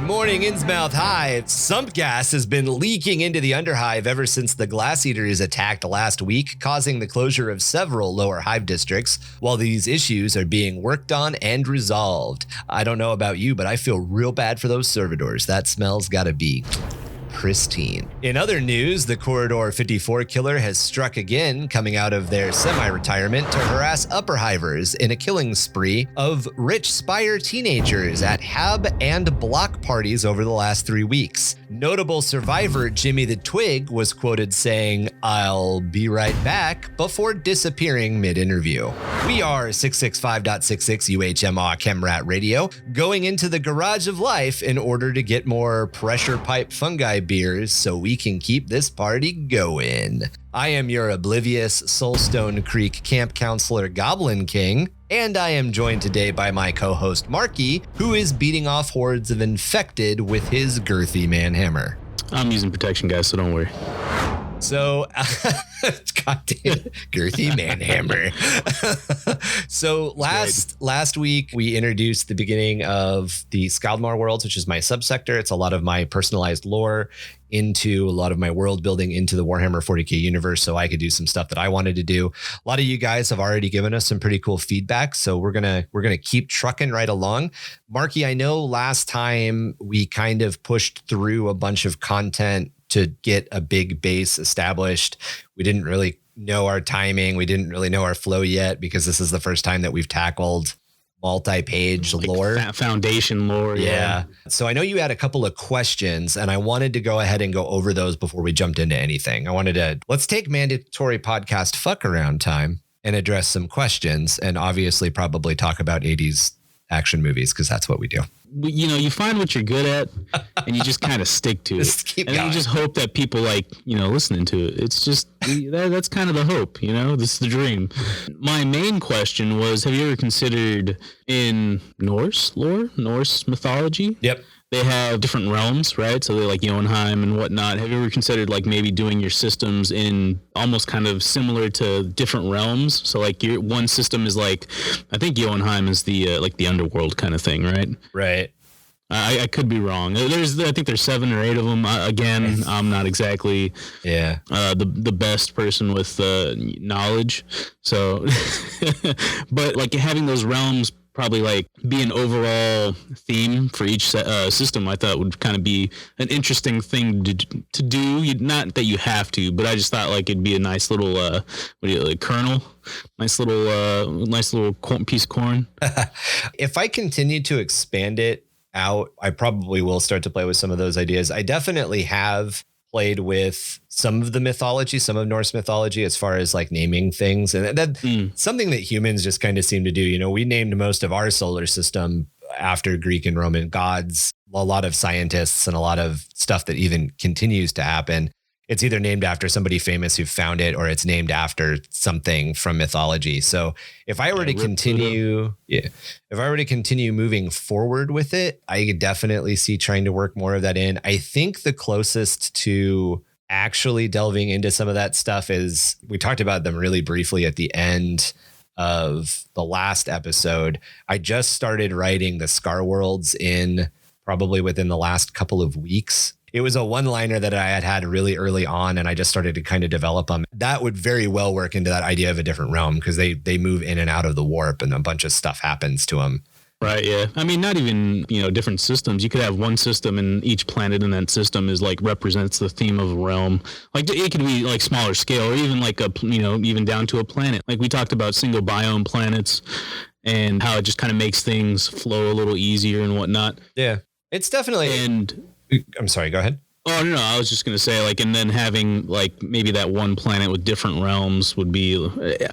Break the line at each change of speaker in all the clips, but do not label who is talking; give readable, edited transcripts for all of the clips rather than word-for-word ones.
morning, Innsmouth Hive. Sump gas has been leaking into the Underhive ever since the Glass Eaters attacked last week, causing the closure of several lower Hive districts, while these issues are being worked on and resolved. I don't know about you, but I feel real bad for those servitors. That smell's gotta be pristine. In other news, the Corridor 54 killer has struck again, coming out of their semi-retirement to harass upper hivers in a killing spree of rich Spire teenagers at hab and block parties over the last 3 weeks. Notable survivor Jimmy the Twig was quoted saying, "I'll be right back," before disappearing mid-interview. We are 665.66 UHMA Chemrat Radio, going into the garage of life in order to get more pressure pipe fungi beers so we can keep this party going. I am your oblivious Soulstone Creek camp counselor Goblin King, and I am joined today by my co-host Marky, who is beating off hordes of infected with his girthy manhammer.
I'm using protection, guys, so don't worry.
So, goddamn girthy manhammer. So last week we introduced the beginning of the Skjaldmaer Worlds, which is my subsector. It's a lot of my personalized lore into a lot of my world building into the Warhammer 40k universe, so I could do some stuff that I wanted to do. A lot of you guys have already given us some pretty cool feedback, so we're gonna keep trucking right along. Marky, I know last time we kind of pushed through a bunch of content to get a big base established. We didn't really know our timing. We didn't really know our flow yet because this is the first time that we've tackled multi-page lore.
Foundation lore.
Yeah. So I know you had a couple of questions and I wanted to go ahead and go over those before we jumped into anything. Let's take mandatory podcast fuck around time and address some questions and obviously probably talk about 80s action movies because that's what we do.
You find what you're good at and you just kind of stick to it. And then you just hope that people listening to it. It's just, that's kind of the hope, this is the dream. My main question was, have you ever considered in Norse lore, Norse mythology?
Yep.
They have different realms, right? So they're like Jotunheim and whatnot. Have you ever considered maybe doing your systems in almost kind of similar to different realms? So your one system is I think Jotunheim is the the underworld kind of thing, right?
Right.
I could be wrong. I think there's 7 or 8 of them. Again, I'm not exactly the best person with knowledge. So, but having those realms probably be an overall theme for each system, I thought would kind of be an interesting thing to do. Not that you have to, but I just thought it'd be a nice little kernel, nice little piece of corn.
If I continue to expand it out, I probably will start to play with some of those ideas. I definitely have played with some of the mythology, some of Norse mythology, as far as naming things. And that's something that humans just kind of seem to do. We named most of our solar system after Greek and Roman gods. A lot of scientists and a lot of stuff that even continues to happen. It's either named after somebody famous who found it or it's named after something from mythology. So if I were to continue moving forward with it, I could definitely see trying to work more of that in. I think the closest to actually delving into some of that stuff is, we talked about them really briefly at the end of the last episode. I just started writing the Scar Worlds in probably within the last couple of weeks. It was a one-liner that I had really early on, and I just started to kind of develop them. That would very well work into that idea of a different realm because they move in and out of the warp and a bunch of stuff happens to them.
Right, yeah. I mean, not even, different systems. You could have one system and each planet in that system is represents the theme of a realm. It could be smaller scale or even even down to a planet. We talked about single biome planets and how it just kind of makes things flow a little easier and whatnot.
Yeah, it's definitely... I'm sorry, go ahead.
Oh, no, I was just going to say, and then having, maybe that one planet with different realms would be,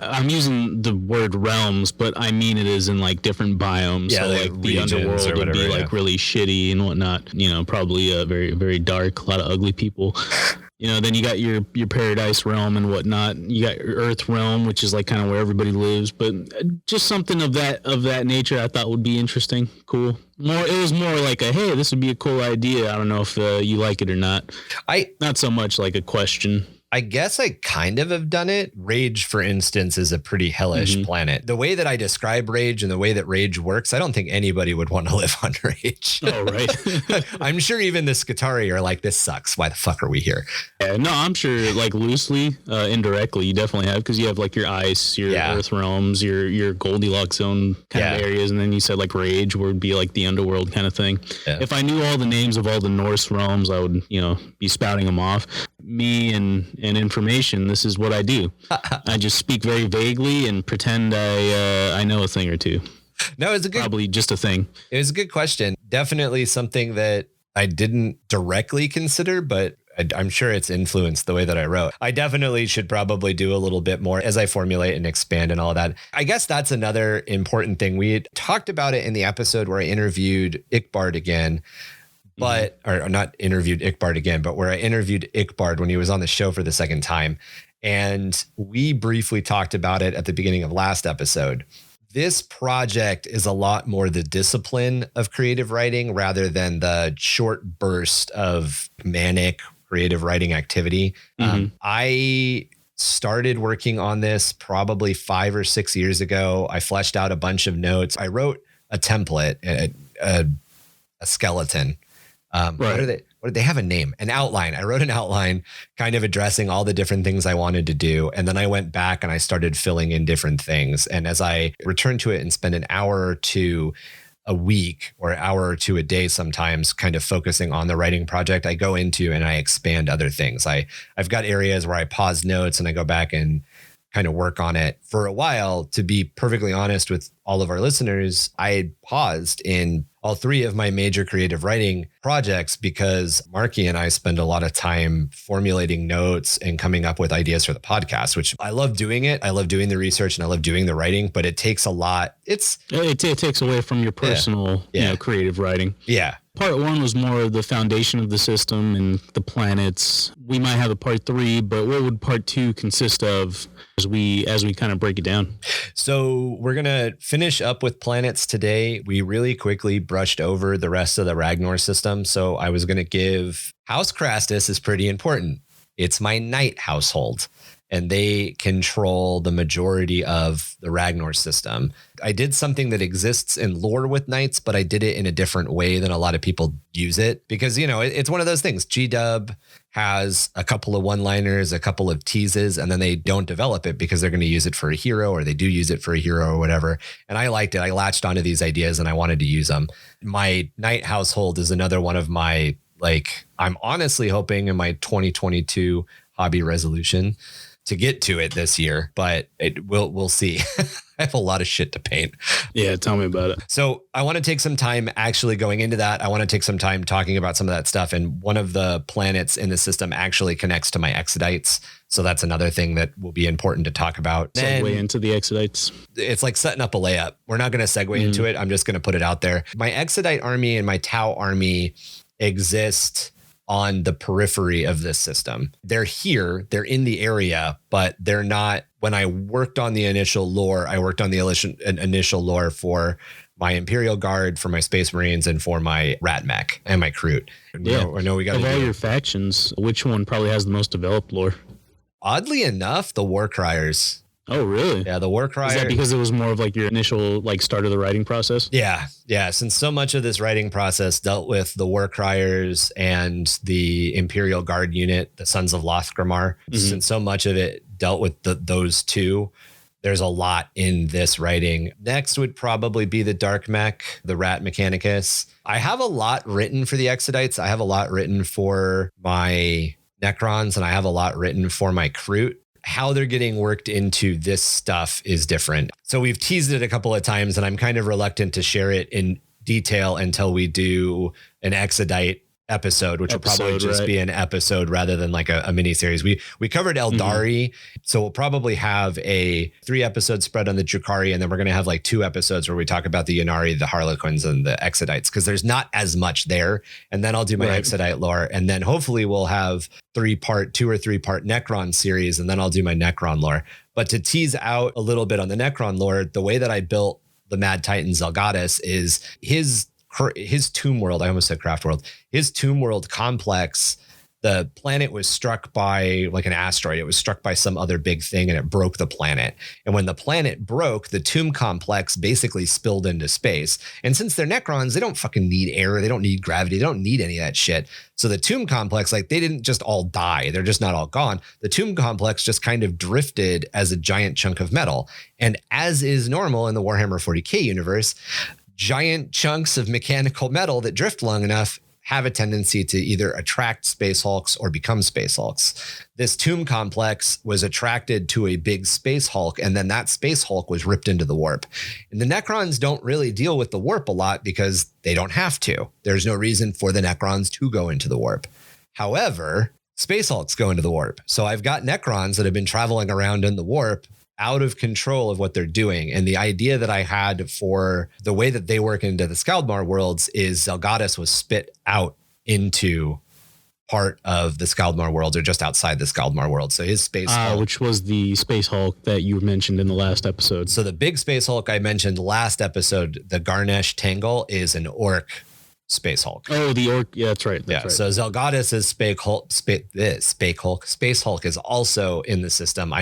I'm using the word realms, but I mean it is in, different biomes.
Yeah,
so, the underworld would be, really shitty and whatnot. Probably very, very dark, a lot of ugly people. Then you got your paradise realm and whatnot. You got your earth realm, which is kind of where everybody lives. But just something of that nature, I thought would be interesting, cool. It was more hey, this would be a cool idea. I don't know if you like it or not. Not so much a question.
I guess I kind of have done it. Rage, for instance, is a pretty hellish planet. The way that I describe Rage and the way that Rage works, I don't think anybody would want to live on Rage.
Oh, right.
I'm sure even the Skjaldmaer are like, this sucks. Why the fuck are we here?
Yeah, no, I'm sure like loosely, indirectly, you definitely have, because you have like your ice, your earth realms, your Goldilocks zone kind of areas. And then you said like Rage would be like the underworld kind of thing. Yeah. If I knew all the names of all the Norse realms, I would, be spouting them off. Me and information, this is what I do. I just speak very vaguely and pretend I know a thing or two.
No, it's
probably just a thing.
It was a good question. Definitely something that I didn't directly consider, but I'm sure it's influenced the way that I wrote. I definitely should probably do a little bit more as I formulate and expand and all that. I guess that's another important thing. We had talked about it in the episode where I interviewed Ickbard again. But, or not interviewed Ickbard again, but where I interviewed Ickbard when he was on the show for the second time. And we briefly talked about it at the beginning of last episode. This project is a lot more the discipline of creative writing rather than the short burst of manic creative writing activity. I started working on this probably 5 or 6 years ago. I fleshed out a bunch of notes. I wrote a template, a skeleton. What did they have a name? An outline. I wrote an outline kind of addressing all the different things I wanted to do. And then I went back and I started filling in different things. And as I returned to it and spend an hour or two a week or an hour or two a day, sometimes kind of focusing on the writing project, I go into and I expand other things. I've got areas where I pause notes and I go back and kind of work on it for a while. To be perfectly honest with all of our listeners, I had paused in all 3 of my major creative writing projects because Marky and I spend a lot of time formulating notes and coming up with ideas for the podcast, which I love doing it. I love doing the research and I love doing the writing, but it takes a lot. It
takes away from your personal, creative writing. Yeah. Part 1 was more of the foundation of the system and the planets. We might have a part 3, but what would part 2 consist of as we kind of break it down?
So we're going to finish up with planets today. We really quickly brushed over the rest of the Ragnor system. So I was going to give House Crastus is pretty important. It's my knight household, and they control the majority of the Ragnor system. I did something that exists in lore with knights, but I did it in a different way than a lot of people use it because, it's one of those things. G-Dub has a couple of one-liners, a couple of teases, and then they don't develop it because they're going to use it for a hero, or they do use it for a hero or whatever. And I liked it. I latched onto these ideas and I wanted to use them. My knight household is another one of my, I'm honestly hoping in my 2022 hobby resolution to get to it this year, but we'll see. I have a lot of shit to paint.
Yeah, tell me about it.
So I want to take some time actually going into that. I want to take some time talking about some of that stuff. And one of the planets in the system actually connects to my Exodites. So that's another thing that will be important to talk about.
Segue into the Exodites.
It's like setting up a layup. We're not going to segue into it. I'm just going to put it out there. My Exodite army and my Tau army exist on the periphery of this system. They're here, they're in the area, but they're not. When I worked on the initial lore, I worked on the initial lore for my Imperial Guard, for my Space Marines, and for my Rat Mech and my Kroot.
Yeah, I know we got. Of all your factions, which one probably has the most developed lore?
Oddly enough, the War Criers.
Oh, really?
Yeah, the War Crier.
Is that because it was more of like your initial start of the writing process?
Yeah. Since so much of this writing process dealt with the War Criers and the Imperial Guard unit, the Sons of Lothgrimar, since so much of it dealt with those two, there's a lot in this writing. Next would probably be the Dark Mech, the Rat Mechanicus. I have a lot written for the Exodites. I have a lot written for my Necrons, and I have a lot written for my Kroot. How they're getting worked into this stuff is different. So we've teased it a couple of times, and I'm kind of reluctant to share it in detail until we do an Exodite episode, which will probably just be an episode rather than like a mini series. We covered Eldari, so we'll probably have a 3-episode spread on the Drukhari, and then we're going to have like 2 episodes where we talk about the Ynnari, the Harlequins, and the Exodites, because there's not as much there. And then I'll do my Exodite lore, and then hopefully we'll have 2 or 3 part Necron series, and then I'll do my Necron lore. But to tease out a little bit on the Necron lore, the way that I built the Mad Titan Zelgadus is his Tomb World. I almost said Craft World. His Tomb World complex The planet was struck by like an asteroid. It was struck by some other big thing and it broke the planet. And when the planet broke, the tomb complex basically spilled into space. And since they're Necrons, they don't fucking need air. They don't need gravity. They don't need any of that shit. So the tomb complex, like they didn't just all die. They're just not all gone. The tomb complex just kind of drifted as a giant chunk of metal. And as is normal in the Warhammer 40K universe, giant chunks of mechanical metal that drift long enough have a tendency to either attract Space Hulks or become Space Hulks. This tomb complex was attracted to a big Space Hulk, and then that Space Hulk was ripped into the warp. And the Necrons don't really deal with the warp a lot because they don't have to. There's no reason for the Necrons to go into the warp. However, Space Hulks go into the warp. So I've got Necrons that have been traveling around in the warp out of control of what they're doing. And the idea that I had for the way that they work into the Skjaldmaer Worlds is Zelgadis was spit out into part of the Skjaldmaer Worlds or just outside the Skjaldmaer Worlds. So his Space Hulk,
which was the Space Hulk that you mentioned in the last episode.
So the big Space Hulk I mentioned last episode, the Garnesh Tangle, is an orc Space Hulk.
Oh, the orc. Yeah, that's right.
Right. So Zelgadis' Space Hulk is also in the system.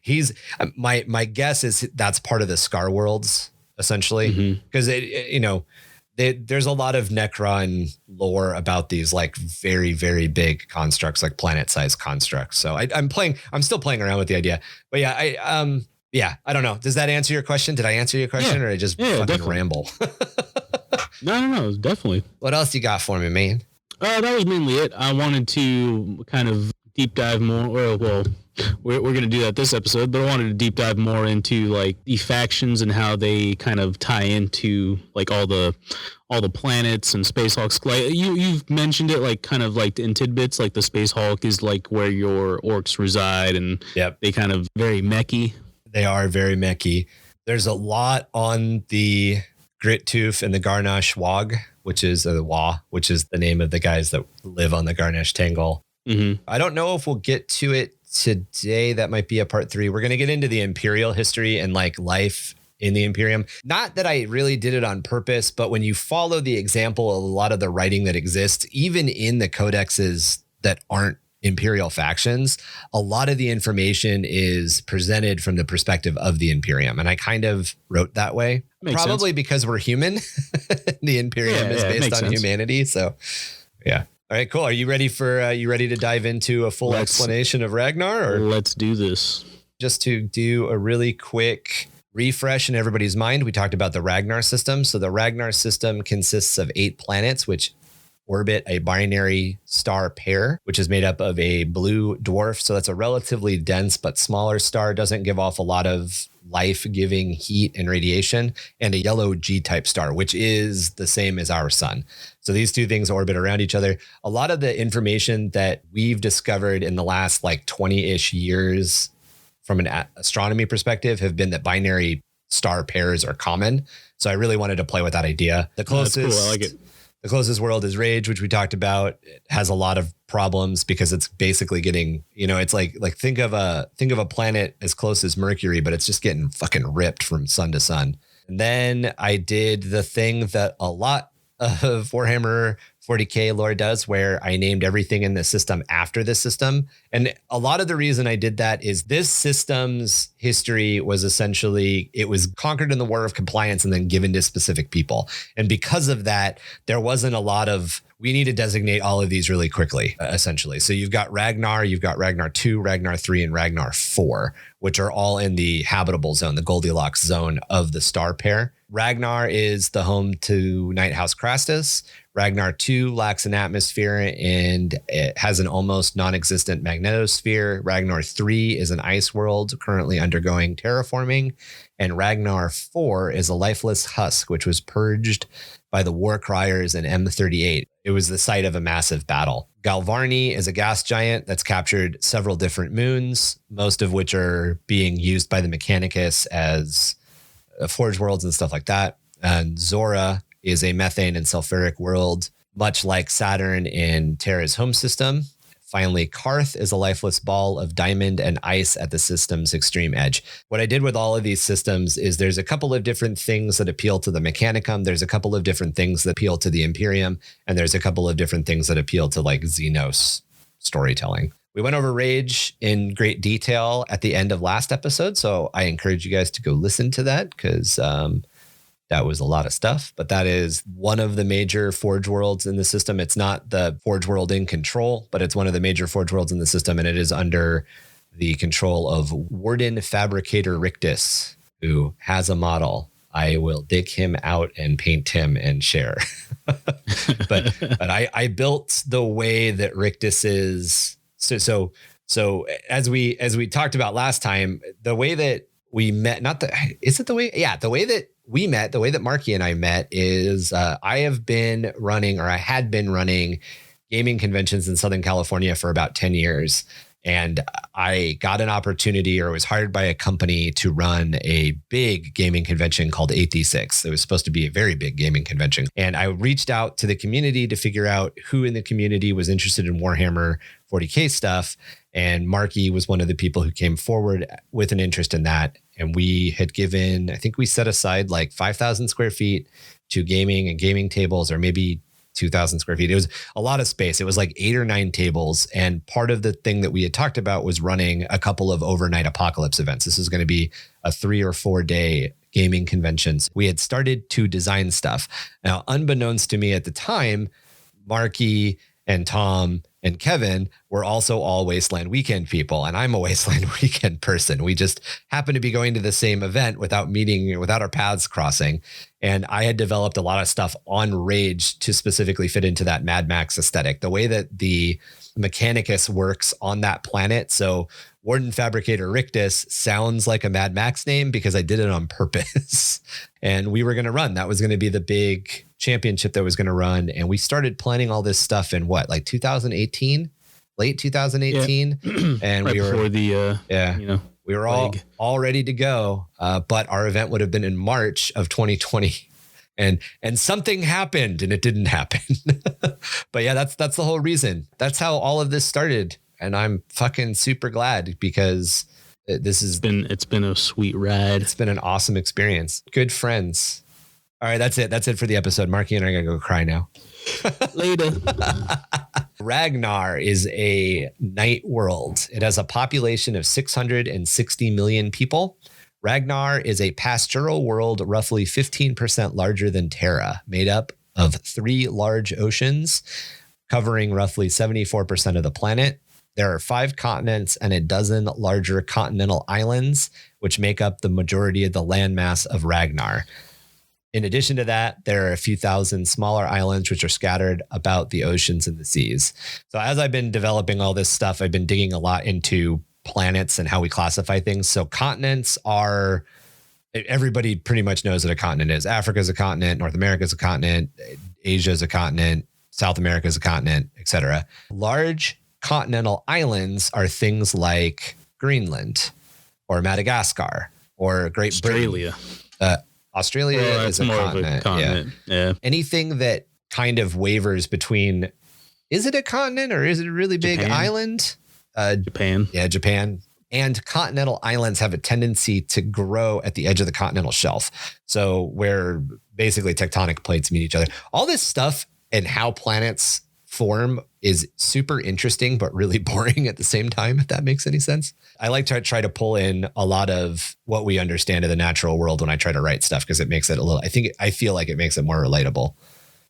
He's my guess is that's part of the Scar Worlds essentially, because there's a lot of Necron lore about these like very, very big constructs, like planet-sized constructs. So I'm still playing around with the idea, but yeah, I don't know. Does that answer your question? Did I answer your question, or I just fucking definitely ramble?
No, definitely.
What else you got for me, man?
That was mainly it. I wanted to kind of deep dive more. Well, we're going to do that this episode, but I wanted to deep dive more into like the factions and how they kind of tie into like all the planets and Space Hulks. Like you've mentioned it, like kind of like in tidbits. Like the Space Hulk is like where your orcs reside, and they kind of very mechy.
They are very mechy. There's a lot on the Grit Tooth and the Garnash Wog, which is the name of the guys that live on the Garnesh Tangle. I don't know if we'll get to it today. That might be a part 3. We're going to get into the Imperial history and like life in the Imperium. Not that I really did it on purpose, but when you follow the example of a lot of the writing that exists, even in the codexes that aren't Imperial factions, a lot of the information is presented from the perspective of the Imperium. And I kind of wrote that way. Makes probably sense. Because we're human. The Imperium is based on humanity. So yeah. All right, cool. Are you ready to dive into a full explanation of Ragnar? Or
let's do this.
Just to do a really quick refresh in everybody's mind, we talked about the Ragnar system. So the Ragnar system consists of 8 planets, which orbit a binary star pair, which is made up of a blue dwarf. So that's a relatively dense but smaller star, doesn't give off a lot of life-giving heat and radiation, and a yellow G-type star, which is the same as our sun. So these two things orbit around each other. A lot of the information that we've discovered in the last like 20-ish years from an astronomy perspective have been that binary star pairs are common. So I really wanted to play with that idea. The closest,
that's cool. I like it.
The closest world is Rage, which we talked about. It has a lot of problems because it's basically getting, it's like think of a planet as close as Mercury, but it's just getting fucking ripped from sun to sun. And then I did the thing that a lot of Warhammer 40K lore does, where I named everything in the system after the system. And a lot of the reason I did that is this system's history was essentially, it was conquered in the War of Compliance and then given to specific people. And because of that, there wasn't a lot of, we need to designate all of these really quickly, essentially. So you've got Ragnar, you've got Ragnar 2, Ragnar 3, and Ragnar 4, which are all in the habitable zone, the Goldilocks zone of the star pair. Ragnar is the home to Night House Crastus. Ragnar 2 lacks an atmosphere and it has an almost non-existent magnetosphere. Ragnar 3 is an ice world currently undergoing terraforming. And Ragnar 4 is a lifeless husk, which was purged by the war criers in M38. It was the site of a massive battle. Galvarni is a gas giant that's captured several different moons, most of which are being used by the Mechanicus as forge worlds and stuff like that. And Zora is a methane and sulfuric world, much like Saturn in Terra's home system. Finally, Karth is a lifeless ball of diamond and ice at the system's extreme edge. What I did with all of these systems is there's a couple of different things that appeal to the Mechanicum. There's a couple of different things that appeal to the Imperium. And there's a couple of different things that appeal to like Xenos storytelling. We went over Rage in great detail at the end of last episode, so I encourage you guys to go listen to that because that was a lot of stuff. But that is one of the major Forge worlds in the system. It's not the Forge world in Control, but it's one of the major Forge worlds in the system, and it is under the control of Warden Fabricator Rictus, who has a model. I will dig him out and paint him and share. but I built the way that Rictus is. So as we talked about last time, the way that we met, the way that we met, the way that Marky and I met is I had been running gaming conventions in Southern California for about 10 years. And I got an opportunity, or was hired by a company to run a big gaming convention called 8D6. It was supposed to be a very big gaming convention. And I reached out to the community to figure out who in the community was interested in Warhammer 40K stuff. And Marky was one of the people who came forward with an interest in that. And we had given, I think we set aside like 5,000 square feet to gaming and gaming tables, or maybe 2,000 square feet. It was a lot of space. It was like 8 or 9 tables. And part of the thing that we had talked about was running a couple of overnight apocalypse events. This is going to be a 3 or 4 day gaming conventions. We had started to design stuff. Now, unbeknownst to me at the time, Marky and Tom and Kevin were also all Wasteland Weekend people, and I'm a Wasteland Weekend person. We just happened to be going to the same event without our paths crossing. And I had developed a lot of stuff on Rage to specifically fit into that Mad Max aesthetic, the way that the Mechanicus works on that planet. So Warden Fabricator Rictus sounds like a Mad Max name because I did it on purpose. And we were going to run. That was going to be the big championship that was going to run. And we started planning all this stuff in like 2018, late 2018. Yeah. And
right
we were
before the,
we were all ready to go. But our event would have been in March of 2020. And something happened and it didn't happen. But yeah, that's the whole reason. That's how all of this started. And I'm fucking super glad because it's been a sweet ride. It's been an awesome experience. Good friends. All right, that's it. That's it for the episode. Marky and I are going to go cry now.
Later.
Ragnar is a Knight world. It has a population of 660 million people. Ragnar is a pastoral world roughly 15% larger than Terra, made up of 3 large oceans, covering roughly 74% of the planet. There are 5 continents and a dozen larger continental islands, which make up the majority of the landmass of Ragnar. In addition to that, there are a few thousand smaller islands which are scattered about the oceans and the seas. So as I've been developing all this stuff, I've been digging a lot into planets and how we classify things. So continents are, everybody pretty much knows what a continent is. Africa is a continent, North America is a continent, Asia is a continent, South America is a continent, etc. Large continental islands are things like Greenland or Madagascar or Great
Australia.
Britain. Australia is a continent. Yeah. Anything that kind of wavers between, is it a continent or is it a really big island?
Japan.
Yeah, Japan. And continental islands have a tendency to grow at the edge of the continental shelf. So where basically tectonic plates meet each other. All this stuff and how planets form is super interesting, but really boring at the same time, if that makes any sense. I like to try to pull in a lot of what we understand of the natural world when I try to write stuff, because it makes it I feel like it makes it more relatable.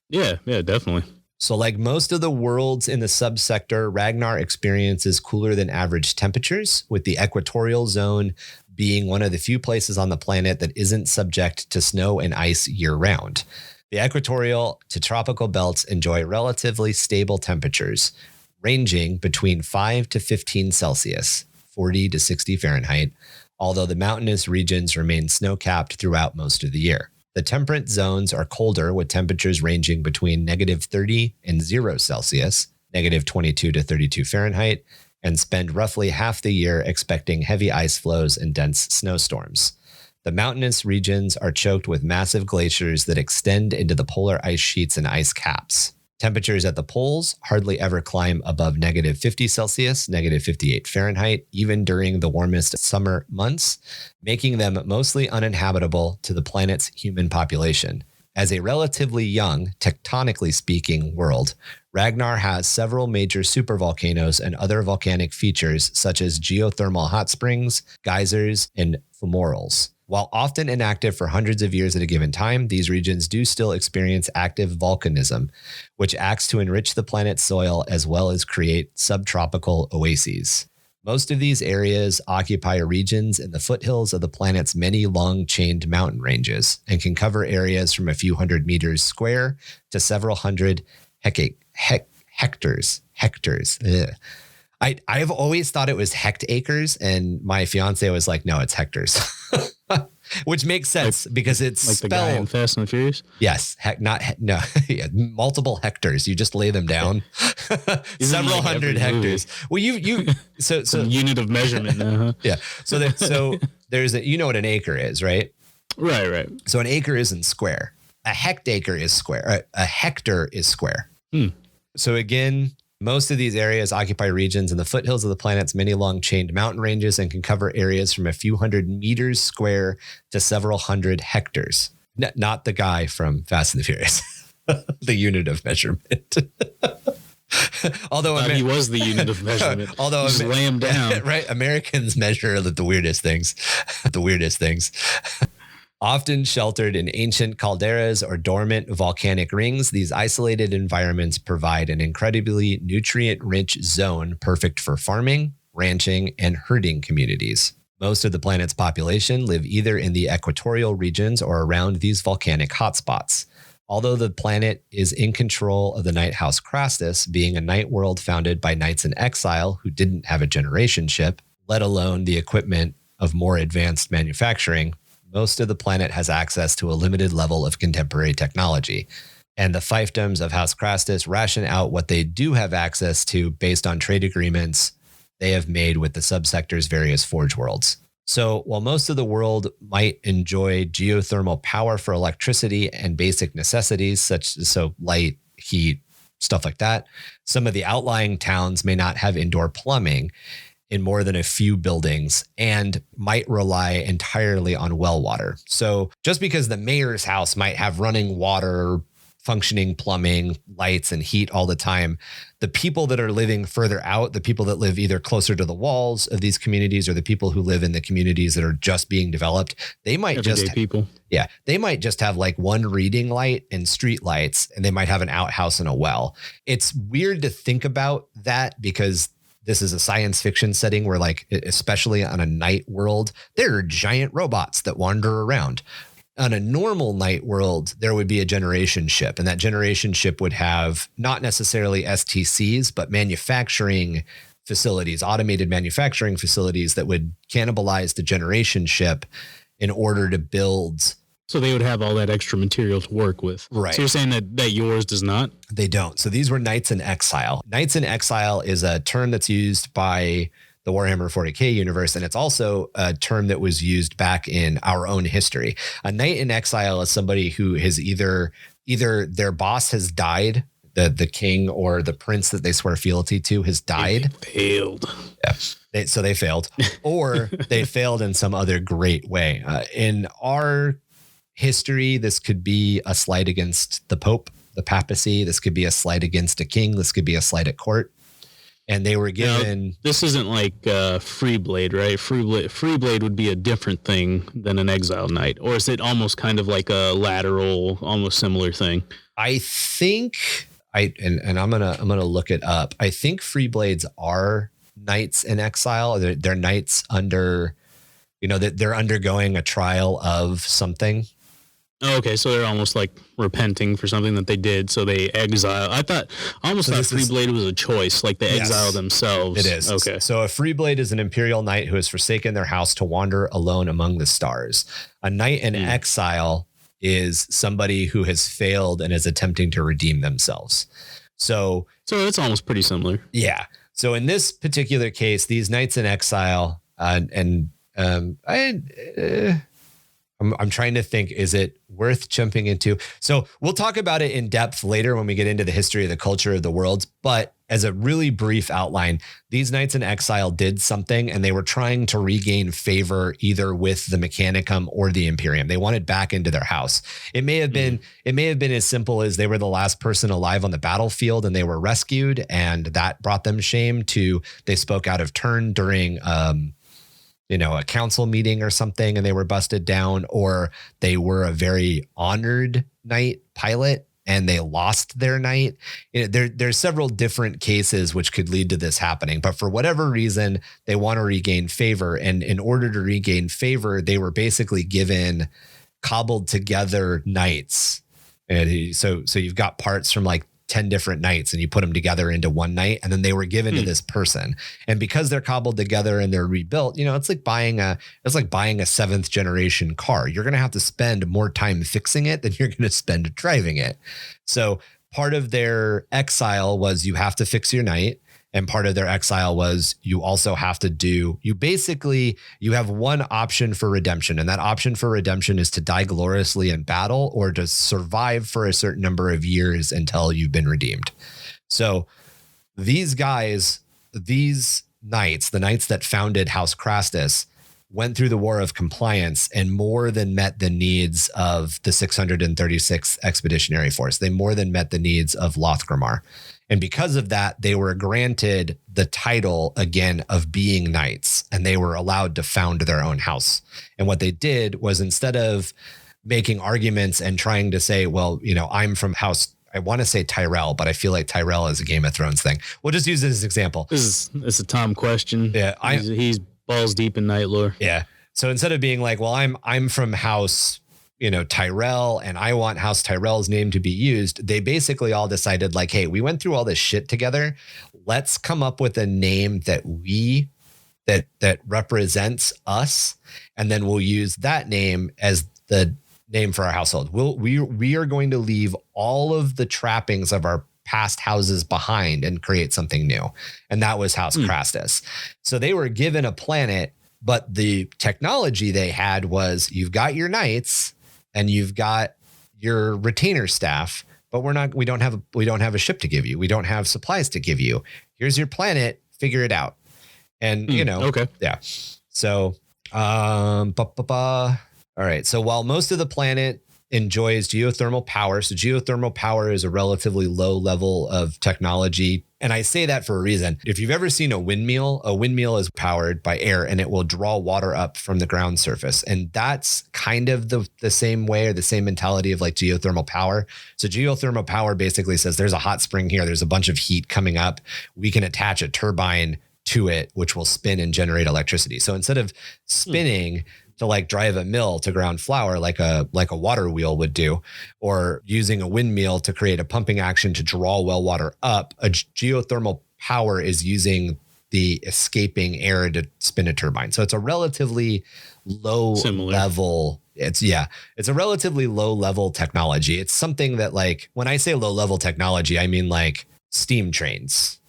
Yeah, definitely.
So like most of the worlds in the subsector, Ragnar experiences cooler than average temperatures, with the equatorial zone being one of the few places on the planet that isn't subject to snow and ice year round. The equatorial to tropical belts enjoy relatively stable temperatures, ranging between 5 to 15 Celsius, 40 to 60 Fahrenheit, although the mountainous regions remain snow-capped throughout most of the year. The temperate zones are colder, with temperatures ranging between -30 and 0 Celsius, -22 to 32 Fahrenheit, and spend roughly half the year expecting heavy ice flows and dense snowstorms. The mountainous regions are choked with massive glaciers that extend into the polar ice sheets and ice caps. Temperatures at the poles hardly ever climb above -50 Celsius, -58 Fahrenheit, even during the warmest summer months, making them mostly uninhabitable to the planet's human population. As a relatively young, tectonically speaking world, Ragnar has several major supervolcanoes and other volcanic features such as geothermal hot springs, geysers, and fumaroles. While often inactive for hundreds of years at a given time, these regions do still experience active volcanism, which acts to enrich the planet's soil as well as create subtropical oases. Most of these areas occupy regions in the foothills of the planet's many long-chained mountain ranges and can cover areas from a few hundred meters square to several hundred hectares. Ugh. I've always thought it was hectacres, and my fiance was like, no, it's hectares. Which makes sense because it's
like
spelled.
The guy in Fast and the Furious?
Yes. No. Yeah, multiple hectares. You just lay them down. Several hundred hectares. Movie. Well, so
unit of measurement. Uh-huh.
Yeah. So there's you know what an acre is, right?
Right.
So an acre isn't square. A hectacre is square. A hectare is square. So again, most of these areas occupy regions in the foothills of the planet's many long-chained mountain ranges and can cover areas from a few hundred meters square to several hundred hectares. Not the guy from Fast and the Furious, the unit of measurement. Although
he was the unit of measurement.
Although
just lay him down,
right? Americans measure the weirdest things, Often sheltered in ancient calderas or dormant volcanic rings, these isolated environments provide an incredibly nutrient-rich zone perfect for farming, ranching, and herding communities. Most of the planet's population live either in the equatorial regions or around these volcanic hotspots. Although the planet is in control of the Night House Crastus, being a night world founded by knights in exile who didn't have a generation ship, let alone the equipment of more advanced manufacturing, most of the planet has access to a limited level of contemporary technology. And the fiefdoms of House Crastus ration out what they do have access to based on trade agreements they have made with the subsector's various forge worlds. So while most of the world might enjoy geothermal power for electricity and basic necessities, such as light, heat, stuff like that, some of the outlying towns may not have indoor plumbing in more than a few buildings and might rely entirely on well water. So just because the mayor's house might have running water, functioning plumbing, lights, and heat all the time, the people that are living further out, the people that live either closer to the walls of these communities or the people who live in the communities that are just being developed, they might they might just have like one reading light and street lights, and they might have an outhouse and a well. It's weird to think about that because this is a science fiction setting where, like, especially on a night world, there are giant robots that wander around. On a normal night world, there would be a generation ship, and that generation ship would have not necessarily STCs, but manufacturing facilities, automated manufacturing facilities that would cannibalize the generation ship in order to build.
So they would have all that extra material to work with.
Right.
So you're saying that yours does not?
They don't. So these were Knights in Exile. Knights in Exile is a term that's used by the Warhammer 40K universe, and it's also a term that was used back in our own history. A Knight in Exile is somebody who has either their boss has died, the king or the prince that they swear fealty to has died.
They failed.
Yeah. So they failed, or they failed in some other great way. In our history, this could be a slight against the Pope, the papacy. This could be a slight against a king. This could be a slight at court. And they were given.
Now, this isn't like Freeblade, right? Freeblade would be a different thing than an Exile Knight, or is it almost kind of like a lateral, almost similar thing?
I think and I'm gonna look it up. I think Freeblades are Knights in Exile. They're knights under, that they're undergoing a trial of something.
Oh, okay, so they're almost like repenting for something that they did, so they exile. I thought Freeblade was a choice, like they exile themselves.
It is.
Okay.
So a Freeblade is an Imperial Knight who has forsaken their house to wander alone among the stars. A Knight in Exile is somebody who has failed and is attempting to redeem themselves. So
it's almost pretty similar.
Yeah. So in this particular case, these Knights in Exile, I'm trying to think, is it worth jumping into? So we'll talk about it in depth later when we get into the history of the culture of the worlds. But as a really brief outline, these knights in exile did something, and they were trying to regain favor either with the Mechanicum or the Imperium. They wanted back into their house. It may have been as simple as they were the last person alive on the battlefield and they were rescued, and that brought them shame, to they spoke out of turn during a council meeting or something and they were busted down, or they were a very honored knight pilot and they lost their knight. There's several different cases which could lead to this happening, but for whatever reason, they want to regain favor. And in order to regain favor, they were basically given cobbled together knights. And so you've got parts from like 10 different knights and you put them together into one knight, and then they were given to this person. And because they're cobbled together and they're rebuilt, it's like buying a 7th generation car. You're going to have to spend more time fixing it than you're going to spend driving it. So part of their exile was you have to fix your knight. And part of their exile was you also have to you have one option for redemption. And that option for redemption is to die gloriously in battle or to survive for a certain number of years until you've been redeemed. So these guys, these knights, the knights that founded House Crastus, went through the War of Compliance and more than met the needs of the 636th Expeditionary Force. They more than met the needs of Lothgrimar. And because of that, they were granted the title again of being knights, and they were allowed to found their own house. And what they did was, instead of making arguments and trying to say, well, I'm from house, I want to say Tyrell, but I feel like Tyrell is a Game of Thrones thing. We'll just use it as an example.
It's a Tom question.
Yeah.
He's balls deep in knight lore.
Yeah. So instead of being like, well, I'm from house, Tyrell, and I want House Tyrell's name to be used, they basically all decided like, hey, we went through all this shit together. Let's come up with a name that represents us. And then we'll use that name as the name for our household. We are going to leave all of the trappings of our past houses behind and create something new. And that was House Crastus. So they were given a planet, but the technology they had was, you've got your knights and you've got your retainer staff, but we don't have a ship to give you. We don't have supplies to give you. Here's your planet, figure it out. And
okay.
Yeah. So, all right. So while most of the planet enjoys geothermal power, so geothermal power is a relatively low level of technology. And I say that for a reason. If you've ever seen a windmill is powered by air and it will draw water up from the ground surface. And that's kind of the same way, or the same mentality of like geothermal power. So geothermal power basically says there's a hot spring here. There's a bunch of heat coming up. We can attach a turbine to it, which will spin and generate electricity. So instead of spinning to like drive a mill to ground flour like a water wheel would do, or using a windmill to create a pumping action to draw well water up, a geothermal power is using the escaping air to spin a turbine. So it's a relatively low level. It's a relatively low level technology. It's something that, like, when I say low level technology, I mean like steam trains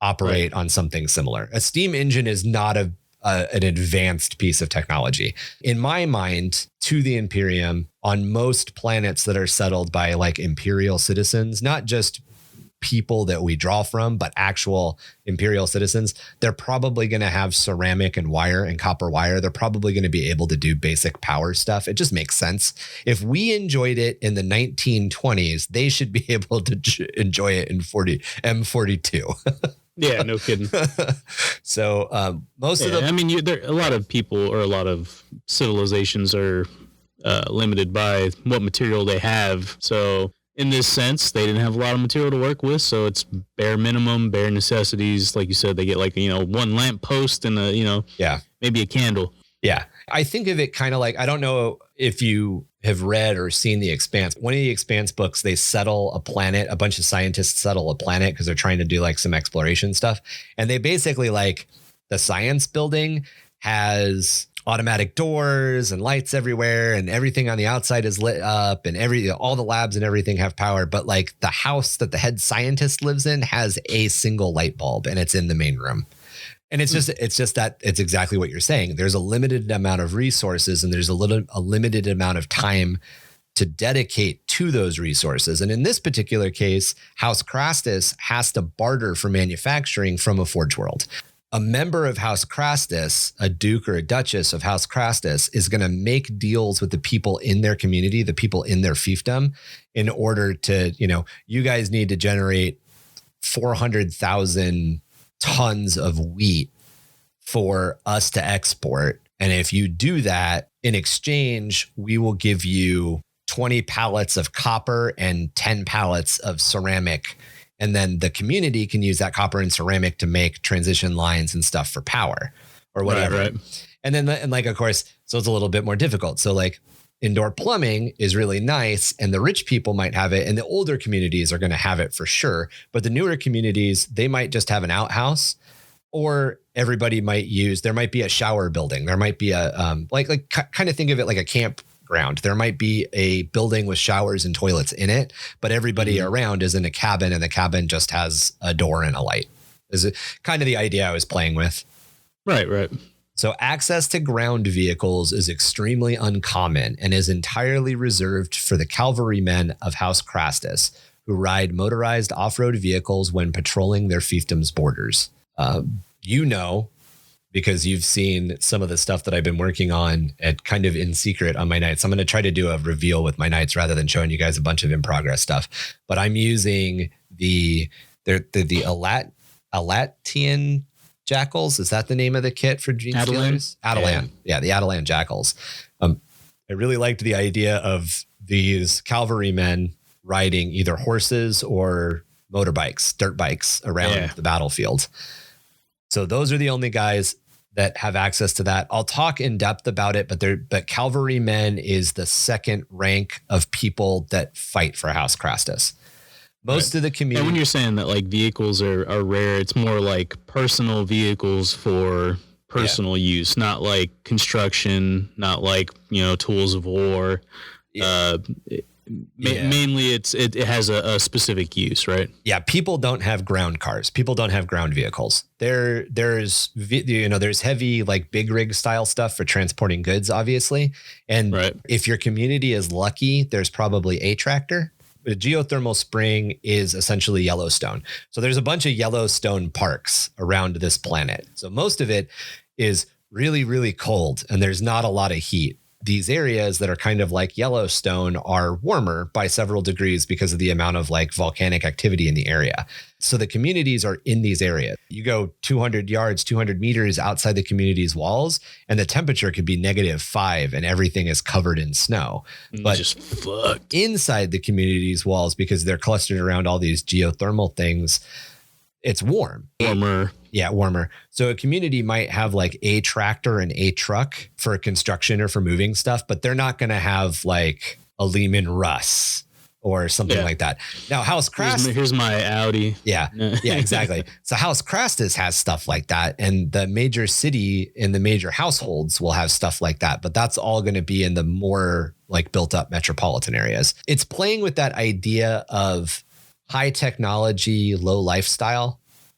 operate on something similar. A steam engine is not an advanced piece of technology. In my mind, to the Imperium, on most planets that are settled by like Imperial citizens, not just people that we draw from, but actual Imperial citizens, they're probably going to have ceramic and wire and copper wire. They're probably going to be able to do basic power stuff. It just makes sense. If we enjoyed it in the 1920s, they should be able to enjoy it in M42.
Yeah, no kidding.
So most of the,
I mean, there a lot of people or a lot of civilizations are limited by what material they have. So in this sense, they didn't have a lot of material to work with. So it's bare minimum, bare necessities. Like you said, they get like, one lamp post and maybe a candle.
Yeah. I think of it kind of like, I don't know if you have read or seen The Expanse. One of the Expanse books, they settle a planet. A bunch of scientists settle a planet because they're trying to do like some exploration stuff. And they basically, like, the science building has automatic doors and lights everywhere, and everything on the outside is lit up, and all the labs and everything have power. But like the house that the head scientist lives in has a single light bulb, and it's in the main room. And it's just that it's exactly what you're saying. There's a limited amount of resources, and there's a limited amount of time to dedicate to those resources. And in this particular case, House Crastus has to barter for manufacturing from a Forge World. A member of House Crastus, a duke or a duchess of House Crastus, is going to make deals with the people in their community, the people in their fiefdom, in order to, you guys need to generate 400,000 tons of wheat for us to export. And if you do that, in exchange, we will give you 20 pallets of copper and 10 pallets of ceramic. And then the community can use that copper and ceramic to make transition lines and stuff for power or whatever. Right. And then, of course, so it's a little bit more difficult. So like indoor plumbing is really nice and the rich people might have it and the older communities are going to have it for sure. But the newer communities, they might just have an outhouse, or everybody might there might be a shower building. There might be a, kind of think of it like a campground. There might be a building with showers and toilets in it, but everybody around is in a cabin and the cabin just has a door and a light. Is kind of the idea I was playing with.
Right.
So access to ground vehicles is extremely uncommon and is entirely reserved for the cavalrymen of House Crastus, who ride motorized off-road vehicles when patrolling their fiefdom's borders. Because you've seen some of the stuff that I've been working on at kind of in secret on my Knights. I'm going to try to do a reveal with my Knights rather than showing you guys a bunch of in progress stuff. But I'm using the Alatian Jackals. Is that the name of the kit for Gene Stealers? Atalan. Yeah, the Atalan Jackals. I really liked the idea of these cavalrymen riding either horses or motorbikes, dirt bikes around the battlefield. So those are the only guys that have access to that. I'll talk in depth about it, but cavalrymen is the second rank of people that fight for House Crastus. Most of the community.
And when you're saying that like vehicles are rare, it's more like personal vehicles for personal use, not like construction, not like, tools of war. Mainly it has a specific use, right?
Yeah. People don't have ground cars. People don't have ground vehicles. There's heavy, like big rig style stuff for transporting goods, obviously. And if your community is lucky, there's probably a tractor. The geothermal spring is essentially Yellowstone. So there's a bunch of Yellowstone parks around this planet. So most of it is really, really cold and there's not a lot of heat. These areas that are kind of like Yellowstone are warmer by several degrees because of the amount of like volcanic activity in the area. So the communities are in these areas. You go 200 yards, 200 meters outside the community's walls, and the temperature could be -5 and everything is covered in snow. But
just fucked.
Inside the community's walls, because they're clustered around all these geothermal things, it's warm.
Warmer.
Yeah, warmer. So a community might have like a tractor and a truck for construction or for moving stuff, but they're not going to have like a Lehman Russ or something like that. Now, House Crastus.
Here's my Audi.
Yeah, exactly. So House Crastus has stuff like that. And the major city and the major households will have stuff like that. But that's all going to be in the more like built up metropolitan areas. It's playing with that idea of high technology, low lifestyle.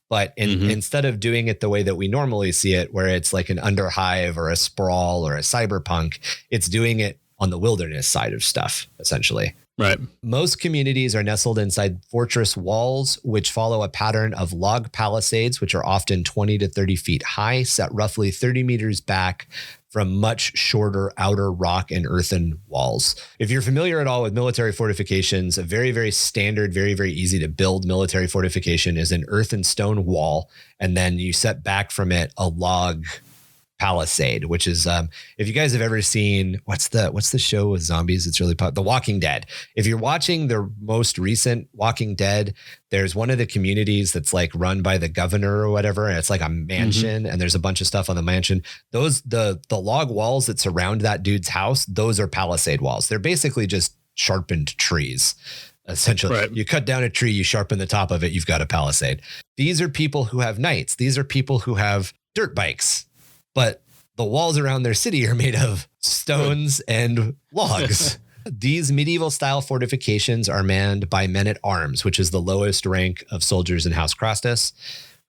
But instead of doing it the way that we normally see it, where it's like an Underhive or a Sprawl or a Cyberpunk, it's doing it on the wilderness side of stuff, essentially.
Right.
Most communities are nestled inside fortress walls, which follow a pattern of log palisades, which are often 20 to 30 feet high, set roughly 30 meters back from much shorter outer rock and earthen walls. If you're familiar at all with military fortifications, a very, very standard, very, very easy to build military fortification is an earth and stone wall. And then you set back from it a log palisade, which is, if you guys have ever seen, what's the show with zombies? It's really The Walking Dead. If you're watching the most recent Walking Dead, there's one of the communities that's like run by the governor or whatever. And it's like a mansion and there's a bunch of stuff on the mansion. The log walls that surround that dude's house, those are palisade walls. They're basically just sharpened trees. Essentially, You cut down a tree, you sharpen the top of it, you've got a palisade. These are people who have knights. These are people who have dirt bikes. But the walls around their city are made of stones and logs. These medieval style fortifications are manned by men at arms, which is the lowest rank of soldiers in House Crastus,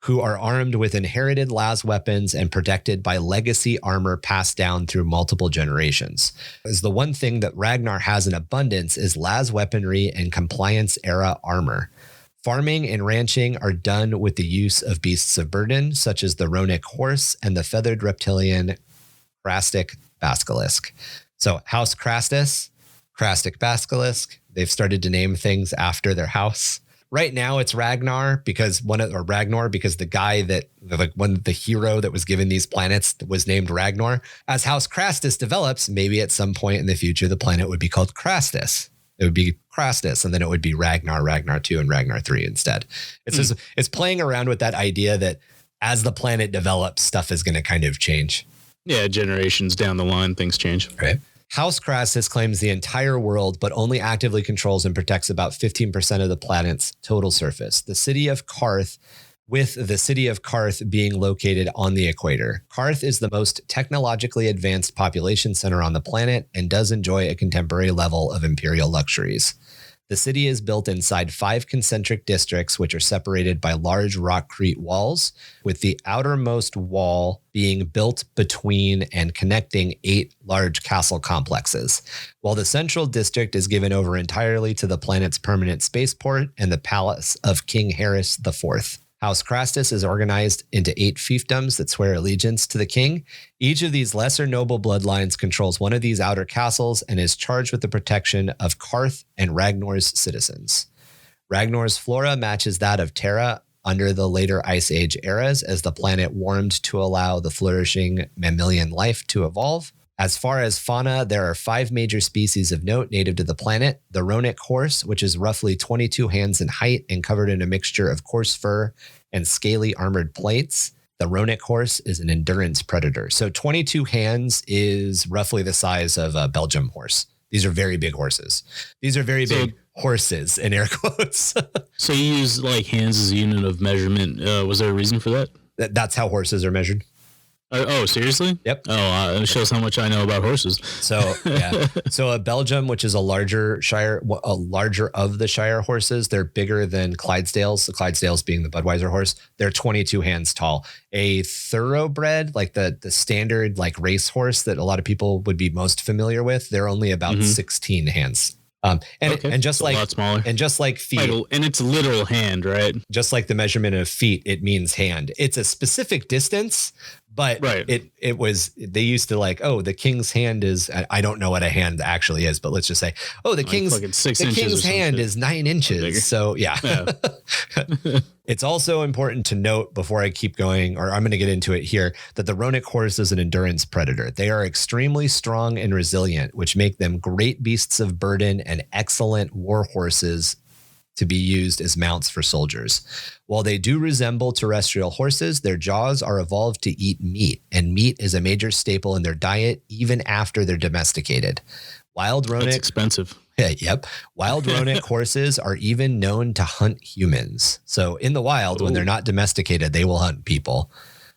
who are armed with inherited las weapons and protected by legacy armor passed down through multiple generations. As the one thing that Ragnar has in abundance is las weaponry and compliance era armor. Farming and ranching are done with the use of beasts of burden, such as the Ronic horse and the feathered reptilian Crastic basilisk. So House Crastus, Crastic basilisk, they've started to name things after their house. Right now it's Ragnar because the guy that the hero that was given these planets was named Ragnar. As House Crastus develops, maybe at some point in the future, the planet would be called Crastus. It would be Crastus, and then it would be Ragnar, Ragnar 2, and Ragnar 3 instead. It's playing around with that idea that as the planet develops, stuff is going to kind of change.
Yeah, generations down the line, things change.
Right. House Crassus claims the entire world, but only actively controls and protects about 15% of the planet's total surface. The city of Karth, with the city of Karth being located on the equator. Karth is the most technologically advanced population center on the planet and does enjoy a contemporary level of imperial luxuries. The city is built inside 5 concentric districts, which are separated by large rockcrete walls, with the outermost wall being built between and connecting 8 large castle complexes, while the central district is given over entirely to the planet's permanent spaceport and the palace of King Harris IV. House Crastus is organized into 8 fiefdoms that swear allegiance to the king. Each of these lesser noble bloodlines controls one of these outer castles and is charged with the protection of Karth and Ragnar's citizens. Ragnar's flora matches that of Terra under the later Ice Age eras as the planet warmed to allow the flourishing mammalian life to evolve. As far as fauna, there are 5 major species of note native to the planet. The Ronic horse, which is roughly 22 hands in height and covered in a mixture of coarse fur and scaly armored plates. The Ronic horse is an endurance predator. So 22 hands is roughly the size of a Belgium horse. These are very big horses. These are very big horses in air quotes.
So you use like hands as a unit of measurement. Was there a reason for that?
That's how horses are measured.
Oh, seriously?
Yep.
Oh, it shows how much I know about horses.
So, yeah. So a Belgium, which is a larger of the Shire horses, they're bigger than Clydesdales. The Clydesdales being the Budweiser horse. They're 22 hands tall. A thoroughbred, like the standard like race horse that a lot of people would be most familiar with, they're only about 16 hands. And just like a lot smaller. And just like feet,
and it's literal hand, right?
Just like the measurement of feet, it means hand. It's a specific distance, but they used to like, oh, the king's hand is, I don't know what a hand actually is, but let's just say, oh, the king's hand is 9 inches. So yeah. It's also important to note before I keep going, or I'm going to get into it here, that the Ronic horse is an endurance predator. They are extremely strong and resilient, which make them great beasts of burden and excellent war horses to be used as mounts for soldiers. While they do resemble terrestrial horses, their jaws are evolved to eat meat, and meat is a major staple in their diet even after they're domesticated. Wild Ronic,
that's expensive.
Yep. Wild Ronic horses are even known to hunt humans. So in the wild, when they're not domesticated, they will hunt people.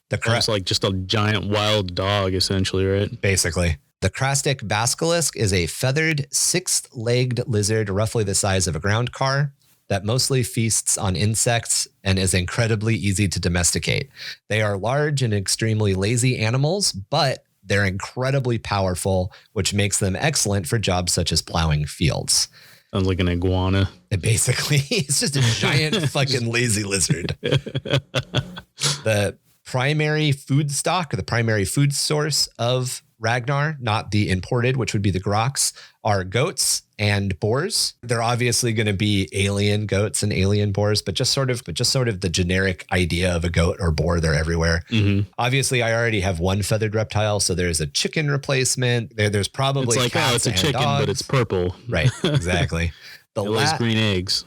It's like just a giant wild dog, essentially, right?
Basically. The Crastic basilisk is a feathered, 6-legged lizard roughly the size of a ground car that mostly feasts on insects and is incredibly easy to domesticate. They are large and extremely lazy animals, but they're incredibly powerful, which makes them excellent for jobs such as plowing fields.
Sounds like an iguana.
Basically, it's just a giant fucking lazy lizard. The primary food stock, or the primary food source of Ragnar, not the imported, which would be the Grox, are goats and boars. They're obviously going to be alien goats and alien boars, but just sort of the generic idea of a goat or boar. They're everywhere. Mm-hmm. Obviously, I already have one feathered reptile, so there's a chicken replacement. There's probably
it's like, it's a chicken,
dogs.
But it's purple.
Right, exactly.
It lays green eggs.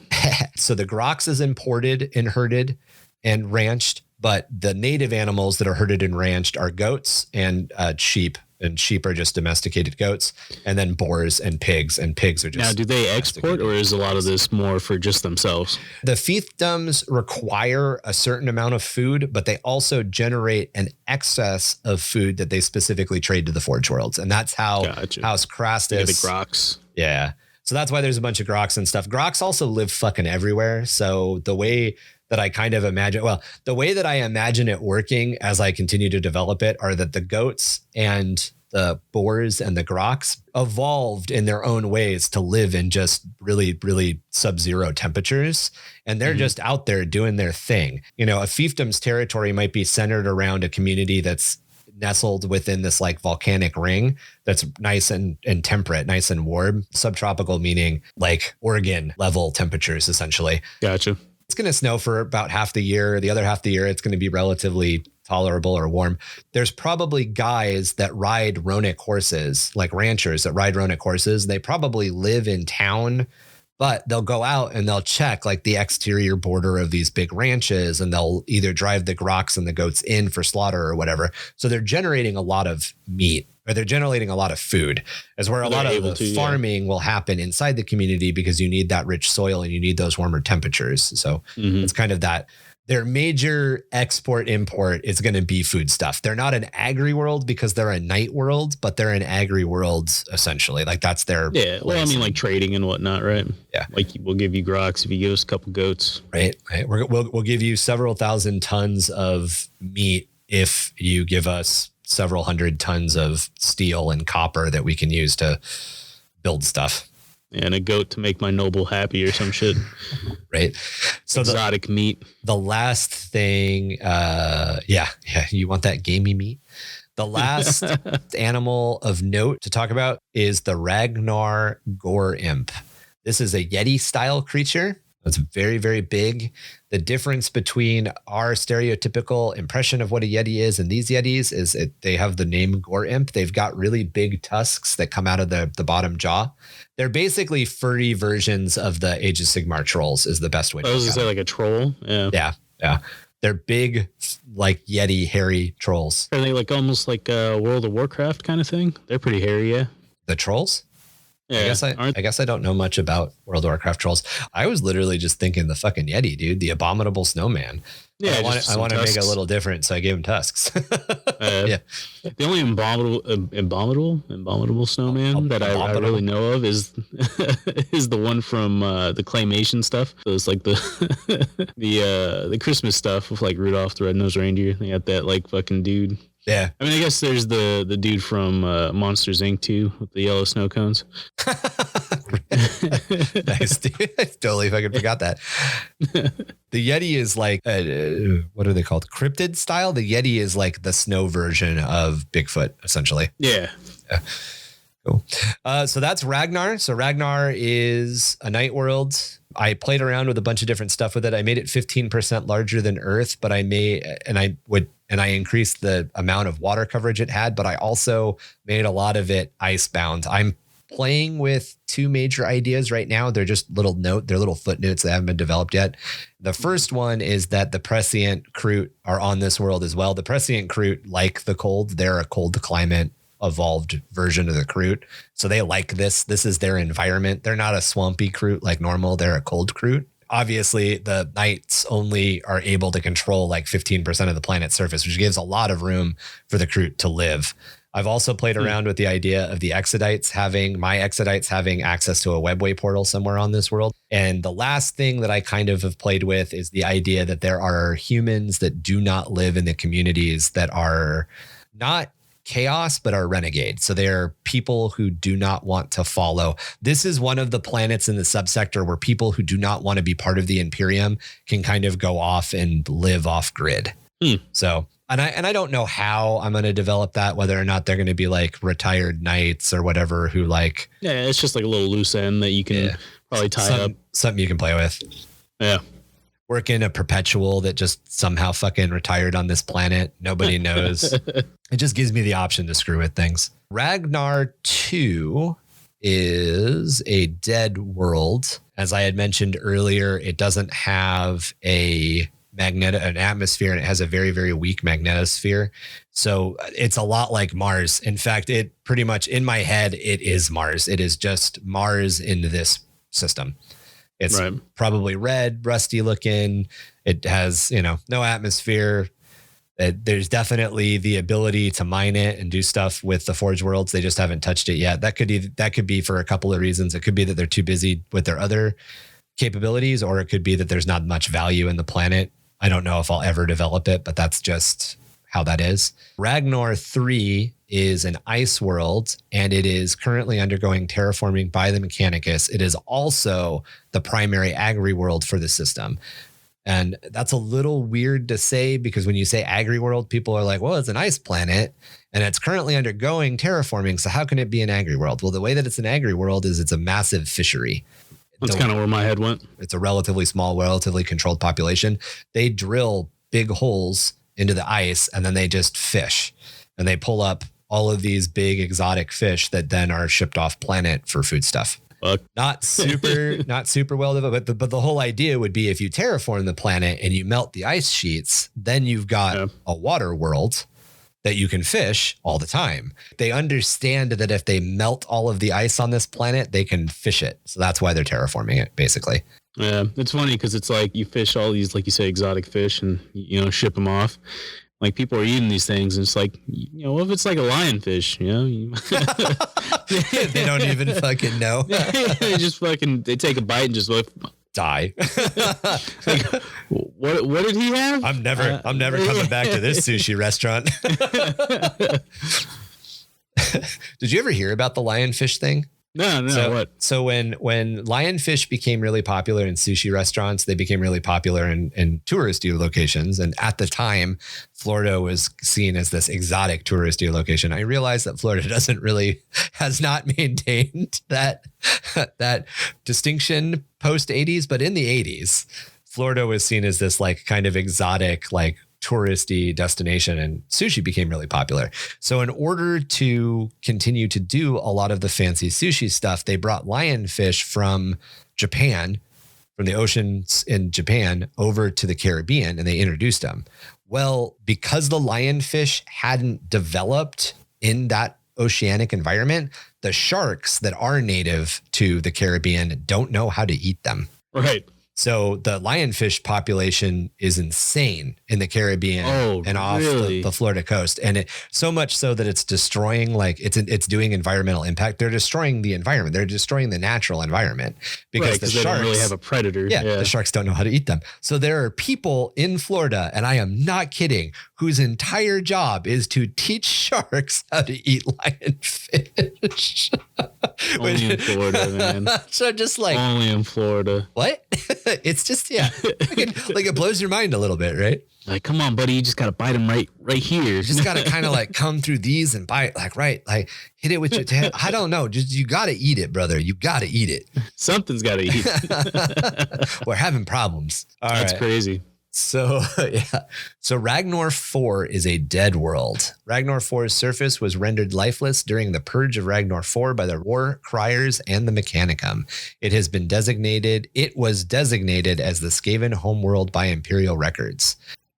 So the Grox is imported and herded and ranched, but the native animals that are herded and ranched are goats and sheep. And sheep are just domesticated goats, and then boars and pigs are just.
Now, do they export, or is a lot of this more for just themselves?
The fiefdoms require a certain amount of food, but they also generate an excess of food that they specifically trade to the Forge Worlds. And that's how House Crastus.
Yeah, the Grox.
Yeah. So that's why there's a bunch of Grox and stuff. Grox also live fucking everywhere. So the way that I kind of imagine. Well, the way that I imagine it working as I continue to develop it are that the goats and the boars and the groks evolved in their own ways to live in just really, really sub-zero temperatures. And they're just out there doing their thing. A fiefdom's territory might be centered around a community that's nestled within this like volcanic ring that's nice and temperate, nice and warm. Subtropical meaning like Oregon level temperatures, essentially.
Gotcha.
It's going to snow for about half the year. The other half of the year, it's going to be relatively tolerable or warm. There's probably guys that ride Ronic horses, like ranchers that ride Ronic horses. They probably live in town, but they'll go out and they'll check like the exterior border of these big ranches, and they'll either drive the groks and the goats in for slaughter or whatever. So they're generating a lot of meat, or they're generating a lot of food, as where a lot of the farming will happen inside the community because you need that rich soil and you need those warmer temperatures. So it's kind of that. Their major export import is going to be food stuff. They're not an agri world because they're a Knight World, but they're an agri world essentially. Like that's their
Well, I mean, like trading and whatnot, right?
Yeah.
Like we'll give you groks if you give us a couple goats.
Right. We'll give you several thousand tons of meat if you give us several hundred tons of steel and copper that we can use to build stuff.
And a goat to make my noble happy or some shit.
Right. So
exotic meat.
The last thing, you want that gamey meat? The last animal of note to talk about is the Ragnar Gore Imp. This is a Yeti style creature. It's very, very big. The difference between our stereotypical impression of what a Yeti is and these Yetis is they have the name Gore Imp. They've got really big tusks that come out of the bottom jaw. They're basically furry versions of the Age of Sigmar trolls is the best way to
describe it. Like a troll?
Yeah. They're big, like Yeti, hairy trolls.
Are they like almost like a World of Warcraft kind of thing? They're pretty hairy, yeah.
The trolls?
Yeah,
I guess I don't know much about World of Warcraft trolls. I was literally just thinking the fucking Yeti, dude, the abominable snowman.
Yeah,
I want to make it a little different, so I gave him tusks.
Yeah. The only abominable snowman that I really know of is is the one from the claymation stuff. So it's like the the Christmas stuff with like Rudolph the Red-Nosed Reindeer. They got that like fucking dude.
Yeah.
I mean, I guess there's the dude from Monsters Inc. too with the yellow snow cones.
Nice, dude. I totally fucking forgot that. The Yeti is like, what are they called? Cryptid style? The Yeti is like the snow version of Bigfoot, essentially.
Yeah.
Cool. So that's Ragnar. So Ragnar is a Knight World. I played around with a bunch of different stuff with it. I made it 15% larger than Earth, but I increased the amount of water coverage it had, but I also made a lot of it icebound. I'm playing with two major ideas right now. They're just they're little footnotes that haven't been developed yet. The first one is that the prescient Kroot are on this world as well. The prescient Kroot like the cold. They're a cold climate evolved version of the Kroot. So they like this. This is their environment. They're not a swampy Kroot like normal. They're a cold Kroot. Obviously, the Knights only are able to control like 15% of the planet's surface, which gives a lot of room for the Kroot to live. I've also played around with the idea of the Exodites having access to a webway portal somewhere on this world. And the last thing that I kind of have played with is the idea that there are humans that do not live in the communities that are not chaos, but are renegade. So they're people who do not want to follow. This is one of the planets in the subsector where people who do not want to be part of the Imperium can kind of go off and live off grid. So, and I don't know how I'm going to develop that, whether or not they're going to be like retired knights or whatever who like.
Yeah, it's just like a little loose end that you can probably tie up.
Something you can play with.
Yeah.
Work in a perpetual that just somehow fucking retired on this planet. Nobody knows. It just gives me the option to screw with things. Ragnar 2 is a dead world. As I had mentioned earlier, it doesn't have an atmosphere, and it has a very, very weak magnetosphere. So it's a lot like Mars. In fact, it pretty much in my head, it is Mars. It is just Mars in this system. It's probably red, rusty looking. It has, no atmosphere. There's definitely the ability to mine it and do stuff with the Forge Worlds. They just haven't touched it yet. That could be for a couple of reasons. It could be that they're too busy with their other capabilities, or it could be that there's not much value in the planet. I don't know if I'll ever develop it, but that's just how that is. Ragnor 3 is an ice world, and it is currently undergoing terraforming by the Mechanicus. It is also the primary agri world for the system. And that's a little weird to say, because when you say agri world, people are like, well, it's an ice planet and it's currently undergoing terraforming. So how can it be an agri world? Well, the way that it's an agri world is it's a massive fishery.
That's kind of where my head went.
It's a relatively small, relatively controlled population. They drill big holes into the ice and then they just fish, and they pull up all of these big exotic fish that then are shipped off planet for food stuff.
Fuck.
Not super well developed, but the whole idea would be if you terraform the planet and you melt the ice sheets, then you've got a water world that you can fish all the time. They understand that if they melt all of the ice on this planet, they can fish it. So that's why they're terraforming it, basically.
Yeah, it's funny because it's like you fish all these, like you say, exotic fish and, ship them off. Like people are eating these things and it's like, what if it's like a lionfish,
They don't even fucking know.
They just they take a bite and just
die.
Like, what did he have?
I'm never coming back to this sushi restaurant. Did you ever hear about the lionfish thing?
No, what?
So when lionfish became really popular in sushi restaurants, they became really popular in touristy locations. And at the time, Florida was seen as this exotic touristy location. I realized that Florida has not maintained that distinction post 80s, but in the 80s, Florida was seen as this like kind of exotic, like touristy destination, and sushi became really popular. So in order to continue to do a lot of the fancy sushi stuff, they brought lionfish from Japan, from the oceans in Japan, over to the Caribbean, and they introduced them. Well, because the lionfish hadn't developed in that oceanic environment, the sharks that are native to the Caribbean don't know how to eat them.
Right.
So the lionfish population is insane in the Caribbean and off the Florida coast. And so much so that it's destroying, like it's doing environmental impact. They're destroying the environment. They're destroying the natural environment because the sharks
don't really have a predator.
Yeah, the sharks don't know how to eat them. So there are people in Florida, and I am not kidding, whose entire job is to teach sharks how to eat lionfish.
Only in Florida, man.
So just like
only in Florida.
What? It's just, like it blows your mind a little bit, right?
Like, come on, buddy, you just got to bite them right here.
You just got to kind of like come through these and bite, like hit it with your tail. I don't know. Just, you got to eat it, brother. You got to eat it.
Something's got to eat.
We're having problems.
That's crazy.
So, So Ragnor 4 is a dead world. Ragnor 4's surface was rendered lifeless during the purge of Ragnor 4 by the War Criers and the Mechanicum. It was designated as the Skaven homeworld by Imperial records.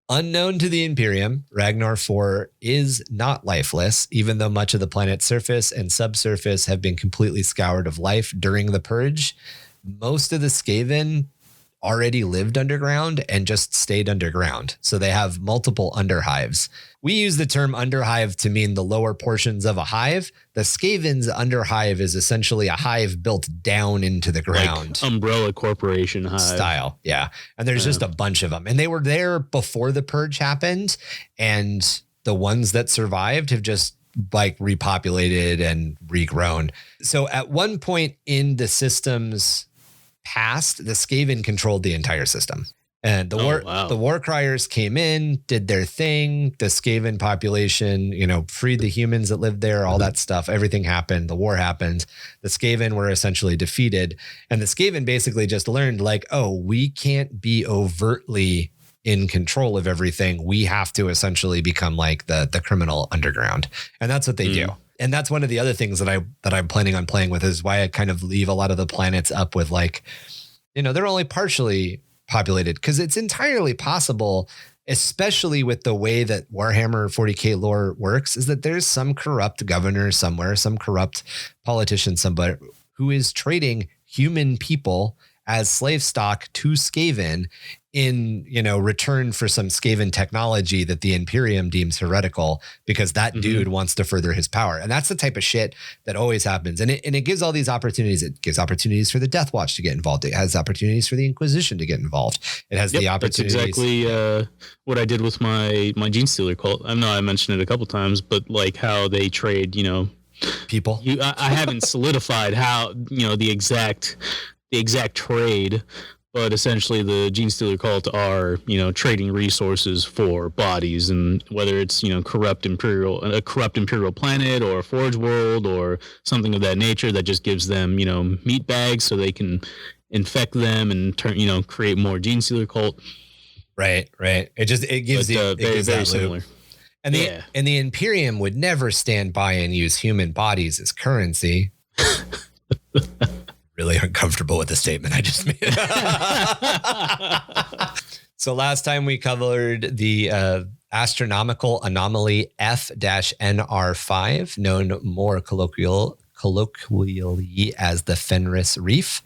Unknown to the Imperium, Ragnor 4 is not lifeless, even though much of the planet's surface and subsurface have been completely scoured of life during the purge. Most of the Skaven already lived underground and just stayed underground. So they have multiple underhives. We use the term underhive to mean the lower portions of a hive. The Skaven's underhive is essentially a hive built down into the ground.
Like umbrella corporation hive.
Style, yeah. And there's just a bunch of them. And they were there before the purge happened. And the ones that survived have just like repopulated and regrown. So at one point in the system's past, the Skaven controlled the entire system. And the War Criers came in, did their thing. The Skaven population, freed the humans that lived there, all that stuff. Everything happened. The war happened. The Skaven were essentially defeated. And the Skaven basically just learned we can't be overtly in control of everything. We have to essentially become like the criminal underground. And that's what they do. And that's one of the other things that I'm planning on playing with, is why I kind of leave a lot of the planets up with they're only partially populated, because it's entirely possible, especially with the way that Warhammer 40K lore works, is that there's some corrupt governor somewhere, some corrupt politician somewhere who is trading human people as slave stock to Skaven in, return for some Skaven technology that the Imperium deems heretical because that dude wants to further his power. And that's the type of shit that always happens. And it gives all these opportunities. It gives opportunities for the Death Watch to get involved. It has opportunities for the Inquisition to get involved. It has the opportunities.
That's exactly what I did with my Gene Stealer cult. I know I mentioned it a couple times, but like how they trade,
people.
I haven't solidified how, the exact trade. But essentially, the Gene Stealer cult are, trading resources for bodies, and whether it's a corrupt imperial planet or a forge world or something of that nature that just gives them, meat bags so they can infect them and turn, create more Gene Stealer cult.
Right. It gives
very similar.
And the Imperium would never stand by and use human bodies as currency. Really uncomfortable with the statement I just made. So last time we covered the astronomical anomaly F-NR5, known more colloquially as the Fenris Reef.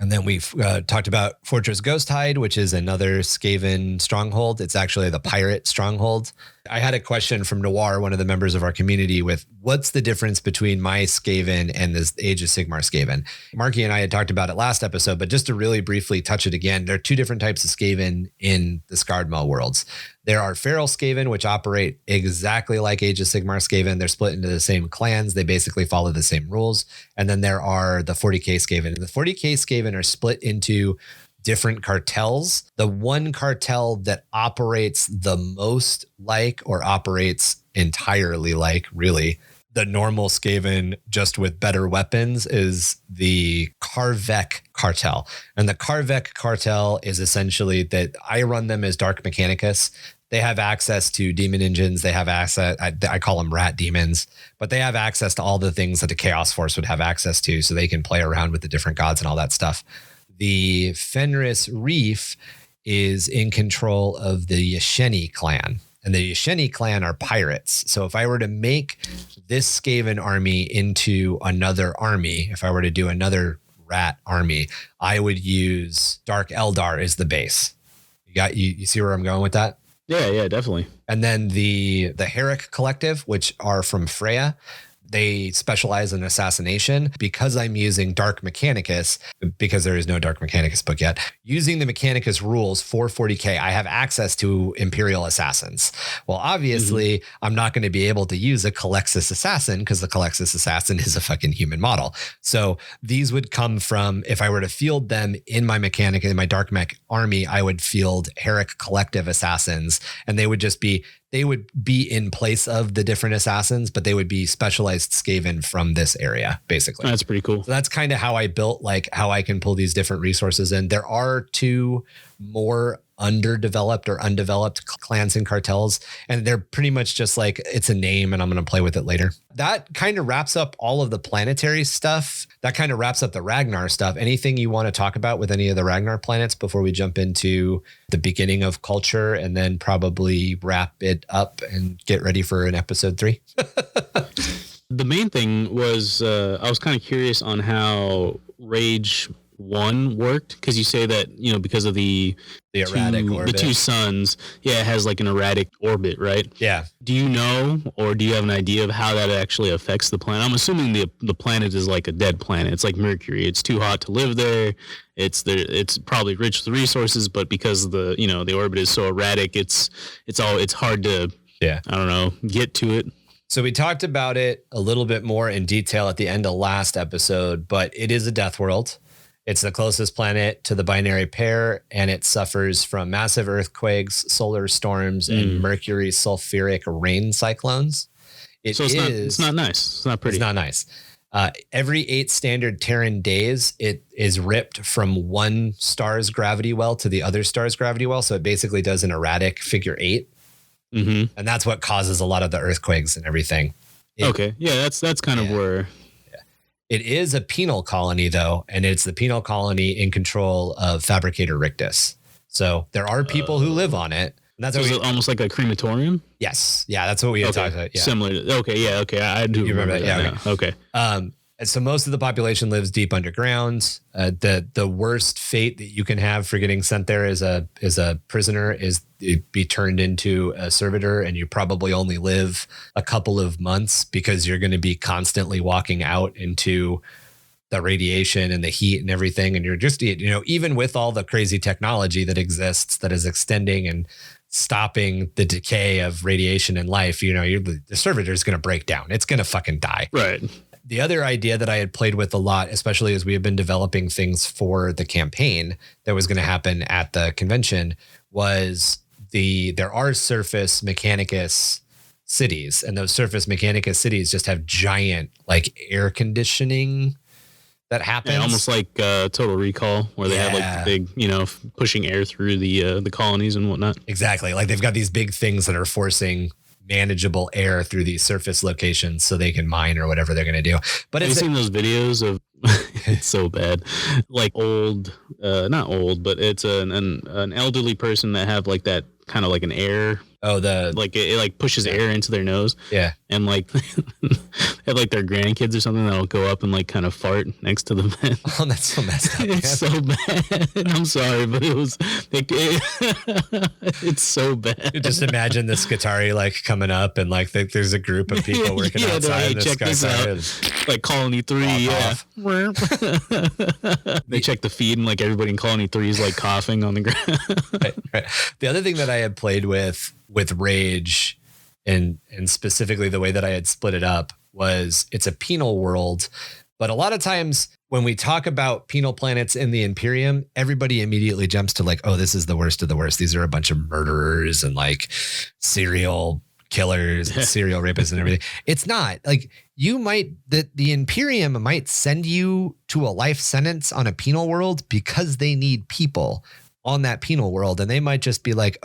And then we've talked about Fortress Ghosthide, which is another Skaven stronghold. It's actually the pirate stronghold. I had a question from Noir, one of the members of our community, with what's the difference between my Skaven and this Age of Sigmar Skaven? Marky and I had talked about it last episode, but just to really briefly touch it again, there are two different types of Skaven in the Skjaldmaer Worlds. There are Feral Skaven, which operate exactly like Age of Sigmar Skaven. They're split into the same clans. They basically follow the same rules. And then there are the 40k Skaven. And the 40k Skaven are split into different cartels. The one cartel that operates the most like, or operates entirely like, really, the normal Skaven, just with better weapons, is the Karvek cartel. And the Karvek cartel is essentially that I run them as Dark Mechanicus. They have access to demon engines. They have access, I call them rat demons, but they have access to all the things that the Chaos Force would have access to, so they can play around with the different gods and all that stuff. The Fenris Reef is in control of the Yesheni clan. And the Yesheni clan are pirates. So if I were to make this Skaven army into another army, if I were to do another rat army, I would use Dark Eldar as the base. You see where I'm going with that?
Yeah, definitely.
And then the Herrick Collective, which are from Freya, they specialize in assassination. Because I'm using Dark Mechanicus, because there is no Dark Mechanicus book yet, using the Mechanicus rules for 40k, I have access to Imperial assassins. Well, obviously, I'm not going to be able to use a Calexis assassin because the Calexis assassin is a fucking human model. So these would come from, if I were to field them in my Mechanicus, in my Dark Mech army, I would field Herrick Collective assassins, and they would be in place of the different assassins, but they would be specialized Skaven from this area, basically.
That's pretty cool.
So that's kind of how I built, like, how I can pull these different resources in. There are two more underdeveloped or undeveloped clans and cartels, and they're pretty much just like, it's a name and I'm going to play with it later. That kind of wraps up all of the planetary stuff. That kind of wraps up the Ragnar stuff. Anything you want to talk about with any of the Ragnar planets before we jump into the beginning of culture and then probably wrap it up and get ready for an episode 3?
The main thing was I was kind of curious on how Rage 1 worked, because you say that, because of the erratic orbit. The two suns, it has like an erratic orbit, right?
Yeah.
Do you know, or do you have an idea of how that actually affects the planet? I'm assuming the planet is like a dead planet. It's like Mercury. It's too hot to live there. It's probably rich with resources, but because the orbit is so erratic, it's hard to get to it.
So we talked about it a little bit more in detail at the end of last episode, but it is a death world. It's the closest planet to the binary pair, and it suffers from massive earthquakes, solar storms, and Mercury sulfuric rain cyclones.
It's not nice. It's not pretty.
It's not nice. Every 8 standard Terran days, it is ripped from one star's gravity well to the other star's gravity well. So it basically does an erratic figure 8. And that's what causes a lot of the earthquakes and everything.
That's kind of where...
It is a penal colony, though, and it's the penal colony in control of Fabricator Rictus. So there are people who live on it. And that's
almost like a crematorium?
Yes. Yeah, that's what we had talked about. Yeah.
Similar. Okay, I do
remember that. Yeah.
Okay.
And so most of the population lives deep underground. The worst fate that you can have for getting sent there as a prisoner is be turned into a servitor, and you probably only live a couple of months because you're going to be constantly walking out into the radiation and the heat and everything. And you're just, even with all the crazy technology that exists that is extending and stopping the decay of radiation in life, the servitor is going to break down. It's going to fucking die.
Right.
The other idea that I had played with a lot, especially as we have been developing things for the campaign that was going to happen at the convention, was there are surface Mechanicus cities, and those surface Mechanicus cities just have giant like air conditioning that happens.
Yeah, almost like Total Recall, where they have like the big, pushing air through the colonies and whatnot.
Exactly. Like they've got these big things that are forcing manageable air through these surface locations so they can mine or whatever they're going to do. But
have you seen those videos of it's so bad, like not old, but it's an elderly person that have like that kind of like an air. Oh, it like pushes air into their nose. Yeah. And like have like their grandkids or something that'll go up and like kind of fart next to the vent.
Oh, that's so messed up.
It's so bad. I'm sorry, but it's so bad.
You just imagine the Skjaldmaer like coming up and like there's a group of people working outside.
Like, check this out. Like Colony 3. Yeah. They check the feed and like everybody in Colony 3 is like coughing on the ground.
Right. The other thing that I had played with Rage and specifically the way that I had split it up was it's a penal world. But a lot of times when we talk about penal planets in the Imperium, everybody immediately jumps to like, oh, this is the worst of the worst. These are a bunch of murderers and like serial killers and serial rapists and everything. It's not like the Imperium might send you to a life sentence on a penal world because they need people on that penal world. And they might just be like,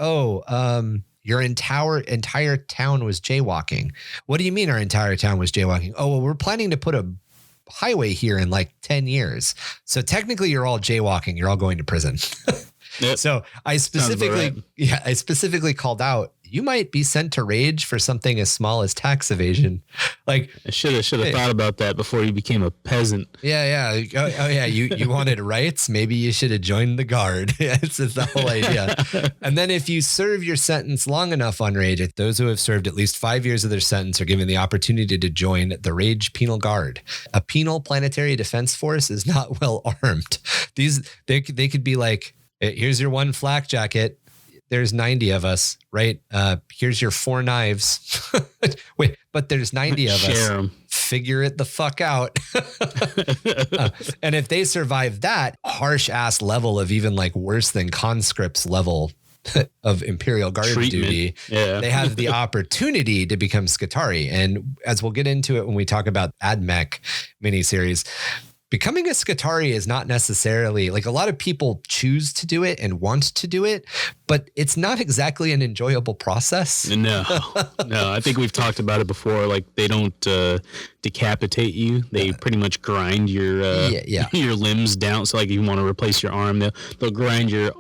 your entire town was jaywalking. What do you mean our entire town was jaywalking? Oh, well, we're planning to put a highway here in like 10 years. So technically you're all jaywalking. You're all going to prison. Yep. So I specifically called out, you might be sent to Rage for something as small as tax evasion. Like
I should have thought about that before you became a peasant.
Yeah. Oh yeah. You wanted rights. Maybe you should have joined the guard. It's the whole idea. And then if you serve your sentence long enough on Rage, those who have served at least 5 years of their sentence are given the opportunity to join the Rage Penal Guard. A penal planetary defense force is not well armed. They could be like, here's your one flak jacket. There's 90 of us, right? Here's your 4 knives. Wait, but there's 90 of us.
Share 'em.
Figure it the fuck out. And if they survive that harsh ass level of even like worse than conscripts level of Imperial Guard duty, they have the opportunity to become Skjaldmaer. And as we'll get into it when we talk about AdMech miniseries, becoming a Skjaldmaer is not necessarily like a lot of people choose to do it and want to do it, but it's not exactly an enjoyable process.
No, I think we've talked about it before. Like they don't decapitate you. They pretty much grind your your limbs down. So like if you want to replace your arm, they'll grind your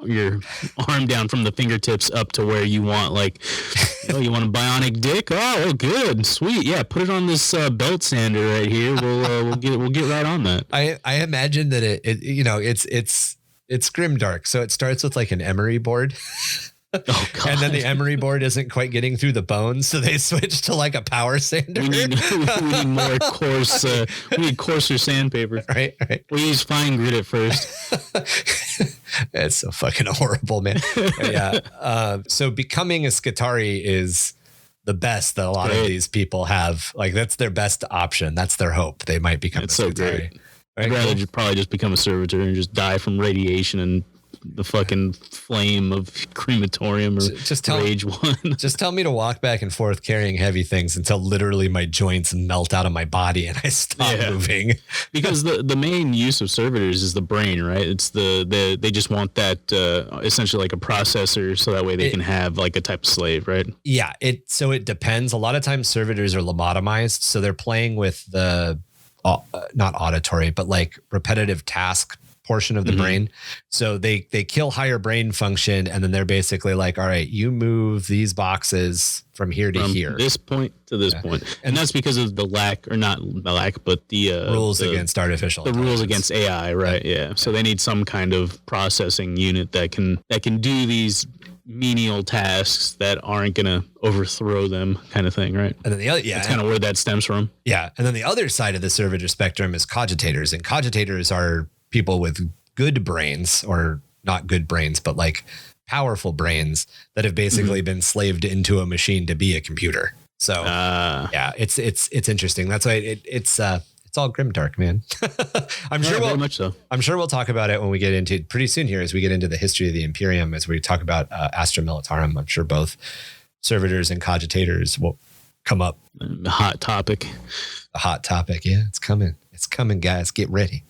arm down from the fingertips up to where you want like, oh, you want a bionic dick? Oh, good. Sweet. Yeah. Put it on this belt sander right here. We'll get right on that.
I imagine that it's Grimdark. So it starts with like an emery board.
Oh, God.
And then the emery board isn't quite getting through the bones, so they switch to like a power sander.
We need more coarse. We need coarser sandpaper.
Right.
We use fine grit at first.
It's so fucking horrible, man. Yeah. So becoming a Skjaldmaer is the best that a lot of these people have. Like that's their best option. That's their hope. They might become a Skjaldmaer.
Great. Right? I'd rather probably just become a servitor and just die from radiation and the fucking flame of crematorium or Rage 1.
Just tell me to walk back and forth carrying heavy things until literally my joints melt out of my body and I stop moving.
Because the main use of servitors is the brain, right? It's they just want that essentially like a processor so that way they can have like a type of slave, right?
Yeah. So it depends. A lot of times servitors are lobotomized. So they're playing with the not auditory, but like repetitive task portion of the brain. So they kill higher brain function, and then they're basically like, all right, you move these boxes from here to here,
this point to this point. And that's because of the lack, or not the lack, but the
rules against artificial intelligence.
Rules against AI, right? Yeah. So they need some kind of processing unit that can do these menial tasks that aren't going to overthrow them, kind of thing, right?
And then the other,
that's kind of where that stems from.
Yeah. And then the other side of the servitor spectrum is cogitators, and cogitators are people with good brains, or not good brains, but like powerful brains that have basically been slaved into a machine to be a computer. So yeah, it's interesting. That's why it's all grimdark, man.
Very much so.
I'm sure we'll talk about it when we get into pretty soon here, as we get into the history of the Imperium, as we talk about Astra Militarum. I'm sure both servitors and cogitators will come up.
A hot topic.
A hot topic. Yeah, it's coming. It's coming, guys. Get ready.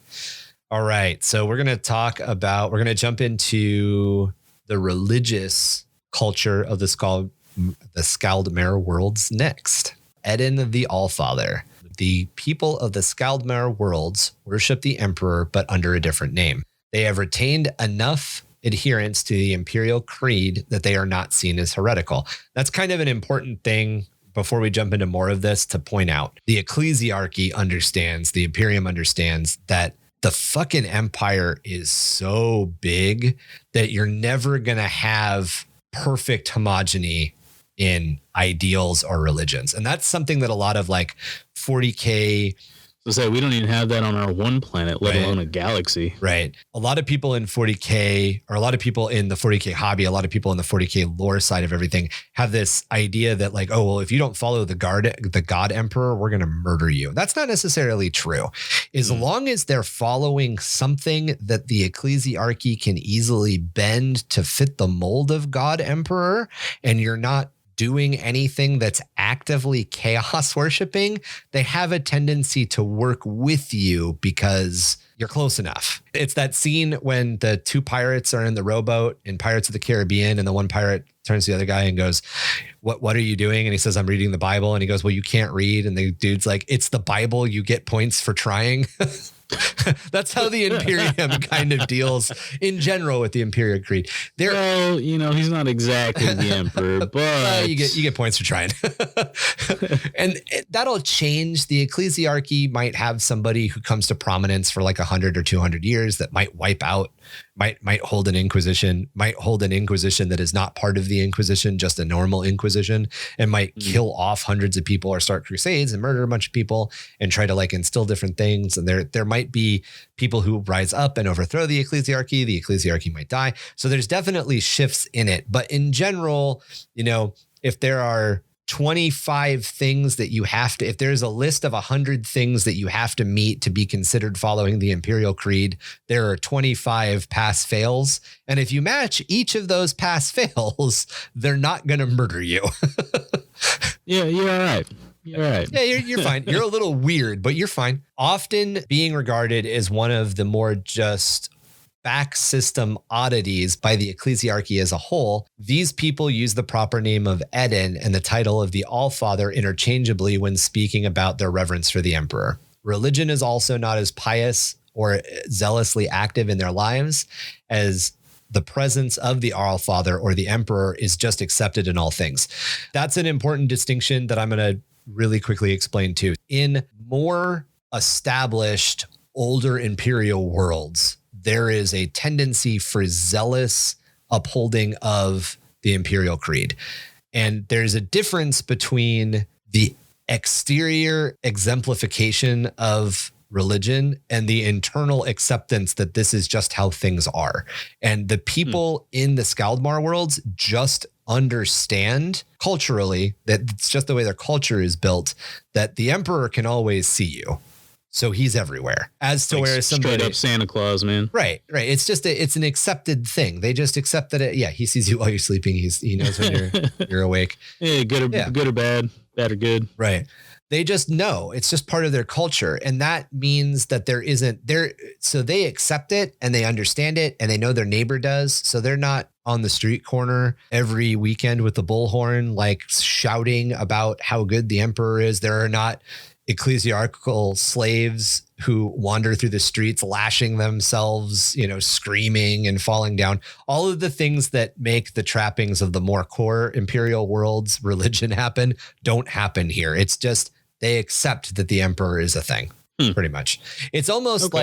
All right. So we're going to jump into the religious culture of the Skjaldmaer Worlds next. Eddin the Allfather. The people of the Skjaldmaer Worlds worship the Emperor, but under a different name. They have retained enough adherence to the Imperial Creed that they are not seen as heretical. That's kind of an important thing before we jump into more of this to point out. The Ecclesiarchy understands, the Imperium understands that the fucking empire is so big that you're never going to have perfect homogeny in ideals or religions. And that's something that a lot of like 40K.
So we don't even have that on our one planet, let alone a galaxy.
Right. A lot of people in 40K, or a lot of people in the 40K hobby, a lot of people in the 40K lore side of everything have this idea that like, oh, well, if you don't follow the God Emperor, we're going to murder you. That's not necessarily true. As long as they're following something that the Ecclesiarchy can easily bend to fit the mold of God Emperor, and you're not doing anything that's actively chaos worshiping, they have a tendency to work with you because you're close enough. It's that scene when the two pirates are in the rowboat in Pirates of the Caribbean, and the one pirate turns to the other guy and goes, what are you doing? And he says, I'm reading the Bible. And he goes, well, you can't read. And the dude's like, it's the Bible. You get points for trying. That's how the Imperium kind of deals in general with the Imperial Creed.
Well, he's not exactly the Emperor, but
you get points for trying. And that'll change. The Ecclesiarchy might have somebody who comes to prominence for like 100 or 200 years that might wipe out, might hold an Inquisition that is not part of the Inquisition, just a normal Inquisition, and might kill off hundreds of people or start crusades and murder a bunch of people and try to like instill different things. And there might be people who rise up and overthrow the Ecclesiarchy. The Ecclesiarchy might die. So there's definitely shifts in it. But in general, if there are 25 things that you have to, if there's a list of 100 things that you have to meet to be considered following the Imperial Creed, there are 25 pass fails. And if you match each of those pass fails, they're not going to murder you.
Yeah, you're all right. You're all right.
Yeah, you're fine. You're a little weird, but you're fine. Often being regarded as one of the more just back system oddities by the Ecclesiarchy as a whole, these people use the proper name of Eddin and the title of the Allfather interchangeably when speaking about their reverence for the Emperor. Religion is also not as pious or zealously active in their lives as the presence of the Allfather or the Emperor is just accepted in all things. That's an important distinction that I'm going to really quickly explain too. In more established, older imperial worlds, there is a tendency for zealous upholding of the Imperial Creed. And there's a difference between the exterior exemplification of religion and the internal acceptance that this is just how things are. And the people in the Skjaldmaer Worlds just understand culturally that it's just the way their culture is built, that the Emperor can always see you. So he's everywhere. As to like where somebody
straight up Santa Claus, man.
Right. It's just it's an accepted thing. They just accept that he sees you while you're sleeping. He knows when you're awake.
Yeah, good or bad or good.
Right. They just know. It's just part of their culture. And that means that so they accept it and they understand it and they know their neighbor does. So they're not on the street corner every weekend with the bullhorn, like shouting about how good the Emperor is. There are not ecclesiarchal slaves who wander through the streets, lashing themselves, screaming and falling down. All of the things that make the trappings of the more core Imperial Worlds religion happen don't happen here. It's just they accept that the Emperor is a thing, pretty much. It's almost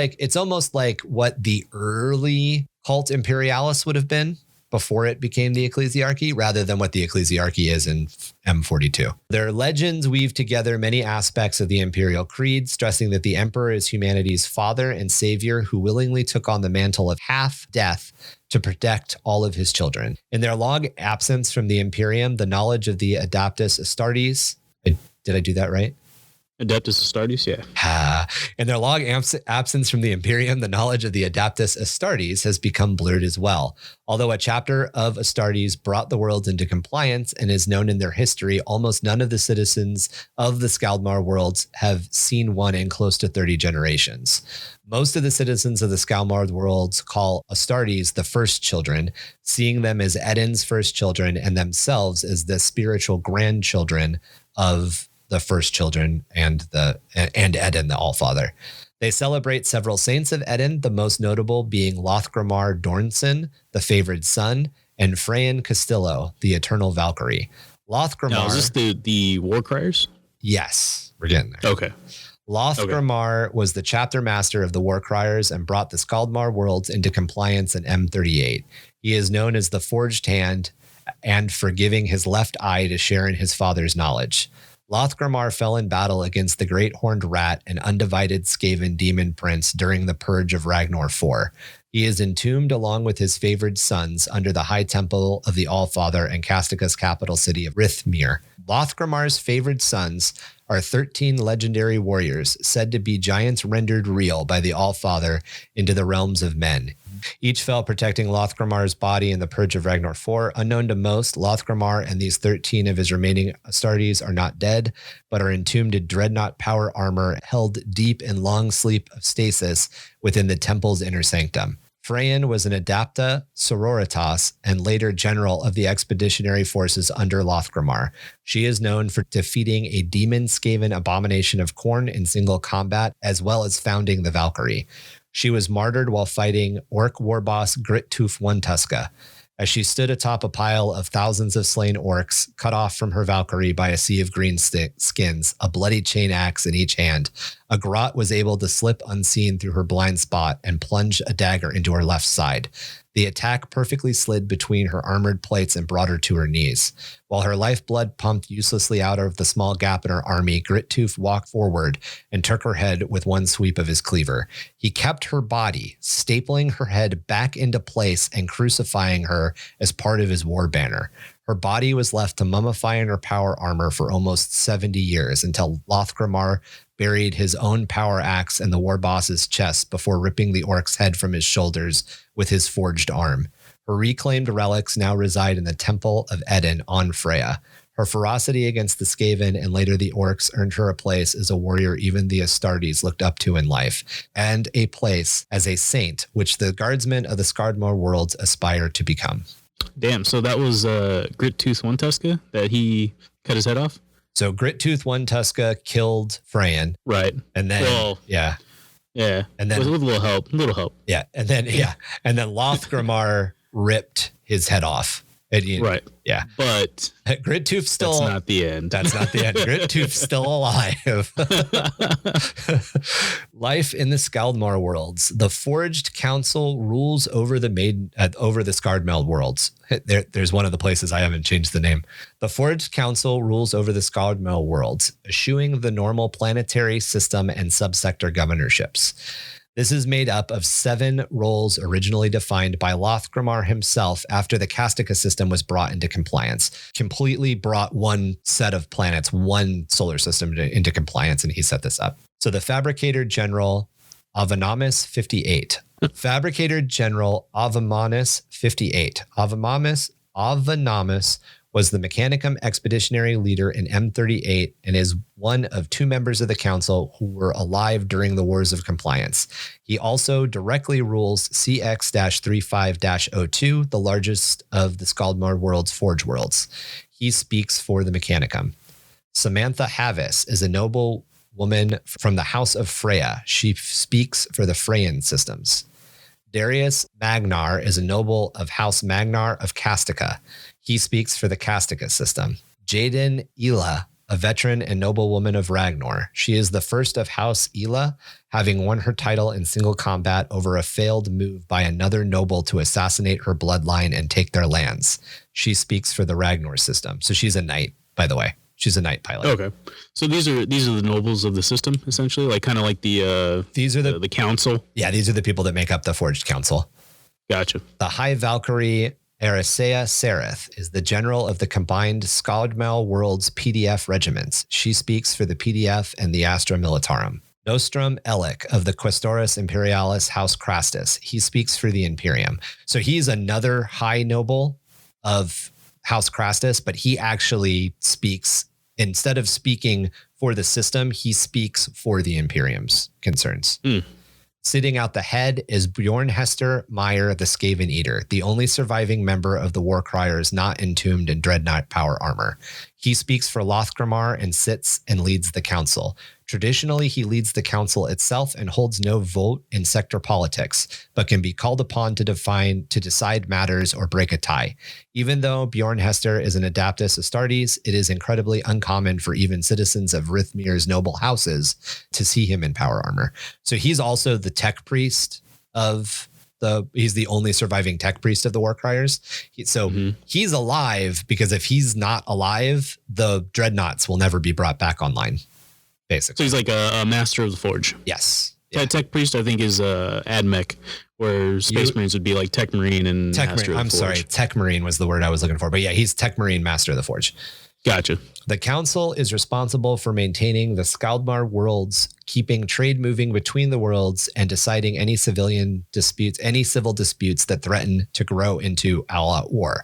like what the early cult Imperialis would have been before it became the ecclesiarchy, rather than what the ecclesiarchy is in M42. Their legends weave together many aspects of the imperial creed, stressing that the emperor is humanity's father and savior who willingly took on the mantle of half-death to protect all of his children. In their long absence from the Imperium, the knowledge of the Adeptus Astartes, did I do that right?
Adeptus Astartes, yeah.
In their long absence from the Imperium, the knowledge of the Adeptus Astartes has become blurred as well. Although a chapter of Astartes brought the worlds into compliance and is known in their history, almost none of the citizens of the Skjaldmaer Worlds have seen one in close to 30 generations. Most of the citizens of the Skjaldmaer Worlds call Astartes the first children, seeing them as Eden's first children and themselves as the spiritual grandchildren of the first children and Eden, the Allfather. They celebrate several saints of Eden, the most notable being Lothgrimar Dornson, the favored son, and Freyan Castillo, the eternal Valkyrie. Lothgrimar.
Now, is this the war criers?
Yes, we're getting there.
Okay.
Lothgrimar was the chapter master of the war criers and brought the Skjaldmaer Worlds into compliance in M38. He is known as the Forged Hand and for giving his left eye to share in his father's knowledge. Lothgrimar fell in battle against the Great Horned Rat, an undivided Skaven demon prince, during the Purge of Ragnor IV. He is entombed along with his favored sons under the high temple of the Allfather and Castica's capital city of Rithmir. Lothgrimar's favored sons are 13 legendary warriors said to be giants rendered real by the Allfather into the realms of men. Each fell protecting Lothgrimar's body in the Purge of Ragnor IV. Unknown to most, Lothgrimar and these 13 of his remaining Astartes are not dead, but are entombed in dreadnought power armor held deep in long sleep of stasis within the temple's inner sanctum. Freyan was an Adapta Sororitas and later general of the expeditionary forces under Lothgrimar. She is known for defeating a demon Skaven abomination of Khorne in single combat, as well as founding the Valkyrie. She was martyred while fighting orc war boss Grittoof One-Tuska. As she stood atop a pile of thousands of slain orcs, cut off from her Valkyrie by a sea of green skins, a bloody chain axe in each hand, a grot was able to slip unseen through her blind spot and plunge a dagger into her left side. The attack perfectly slid between her armored plates and brought her to her knees. While her lifeblood pumped uselessly out of the small gap in her army, Grittoof walked forward and took her head with one sweep of his cleaver. He kept her body, stapling her head back into place and crucifying her as part of his war banner. Her body was left to mummify in her power armor for almost 70 years until Lothgrimar buried his own power axe in the war boss's chest before ripping the orc's head from his shoulders with his forged arm. Her reclaimed relics now reside in the Temple of Eden on Freya. Her ferocity against the Skaven and later the orcs earned her a place as a warrior even the Astartes looked up to in life, and a place as a saint, which the guardsmen of the Skjaldmaer Worlds aspire to become.
Damn, so that was Grittoof One-Tuska that he cut his head off?
So Grittoof One-Tuska killed Freyan.
Right.
And then,
Yeah.
And then
with a little help.
Yeah. And then Lothgrimar ripped his head off.
Right.
Yeah.
But
Grittoof still.
That's not the end.
That's not the end. Grittoof's still alive. Life in the Skjaldmaer Worlds. The Forged Council rules over the Skjaldmaer Worlds. There's one of the places I haven't changed the name. The Forged Council rules over the Skjaldmaer Worlds, eschewing the normal planetary system and subsector governorships. This is made up of 7 roles originally defined by Lothgrimar himself after the Castica system was brought into compliance. Completely brought one set of planets, one solar system into compliance, and he set this up. So the Fabricator General Avanamus 58. Fabricator General Avamanus 58. Avanamus was the Mechanicum expeditionary leader in M38 and is one of 2 members of the council who were alive during the Wars of Compliance. He also directly rules CX-35-02, the largest of the Skjaldmaer Worlds Forge Worlds. He speaks for the Mechanicum. Samantha Havis is a noble woman from the House of Freya. She speaks for the Freyan systems. Darius Magnar is a noble of House Magnar of Castica. He speaks for the Castica system. Jaden Ela, a veteran and noble woman of Ragnor. She is the first of House Ela, having won her title in single combat over a failed move by another noble to assassinate her bloodline and take their lands. She speaks for the Ragnor system. So she's a knight, by the way. She's a knight pilot.
Okay. So these are the nobles of the system, essentially, like kind of like
these are the
council.
Yeah, these are the people that make up the Forged Council.
Gotcha.
The High Valkyrie Arisea Sereth is the general of the combined Skjaldmaer Worlds PDF regiments. She speaks for the PDF and the Astra Militarum. Nostrum Elic of the Questoris Imperialis House Crastus. He speaks for the Imperium. So he's another high noble of House Crastus, but he actually speaks, instead of speaking for the system, he speaks for the Imperium's concerns. Sitting out the head is Bjornhester Meyer, the Skaven Eater, the only surviving member of the Warcriers not entombed in Dreadnought power armor. He speaks for Lothgrimar and sits and leads the council. Traditionally, he leads the council itself and holds no vote in sector politics, but can be called upon to decide matters or break a tie. Even though Bjornhester is an Adaptus Astartes, it is incredibly uncommon for even citizens of Rithmir's noble houses to see him in power armor. So he's also the tech priest of he's the only surviving tech priest of the Warcriers. He's alive because if he's not alive, the dreadnoughts will never be brought back online. Basically.
So he's like a master of the forge.
Yes.
Yeah. Tech priest, I think, is AdMech, where Space Marines would be like Tech Marine and Master of the Forge.
Sorry, Tech Marine was the word I was looking for. But yeah, he's Tech Marine, Master of the Forge.
Gotcha.
The council is responsible for maintaining the Skjaldmaer Worlds, keeping trade moving between the worlds, and deciding any civil disputes that threaten to grow into all-out war.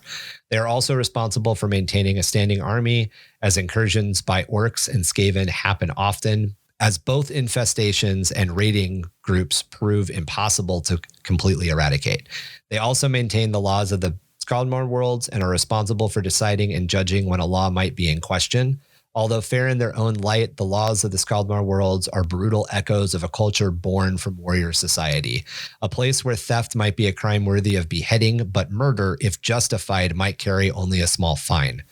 They are also responsible for maintaining a standing army, as incursions by orcs and Skaven happen often, as both infestations and raiding groups prove impossible to completely eradicate. They also maintain the laws of the Skjaldmaer Worlds and are responsible for deciding and judging when a law might be in question. Although fair in their own light, the laws of the Skjaldmaer Worlds are brutal echoes of a culture born from warrior society. A place where theft might be a crime worthy of beheading, but murder, if justified, might carry only a small fine.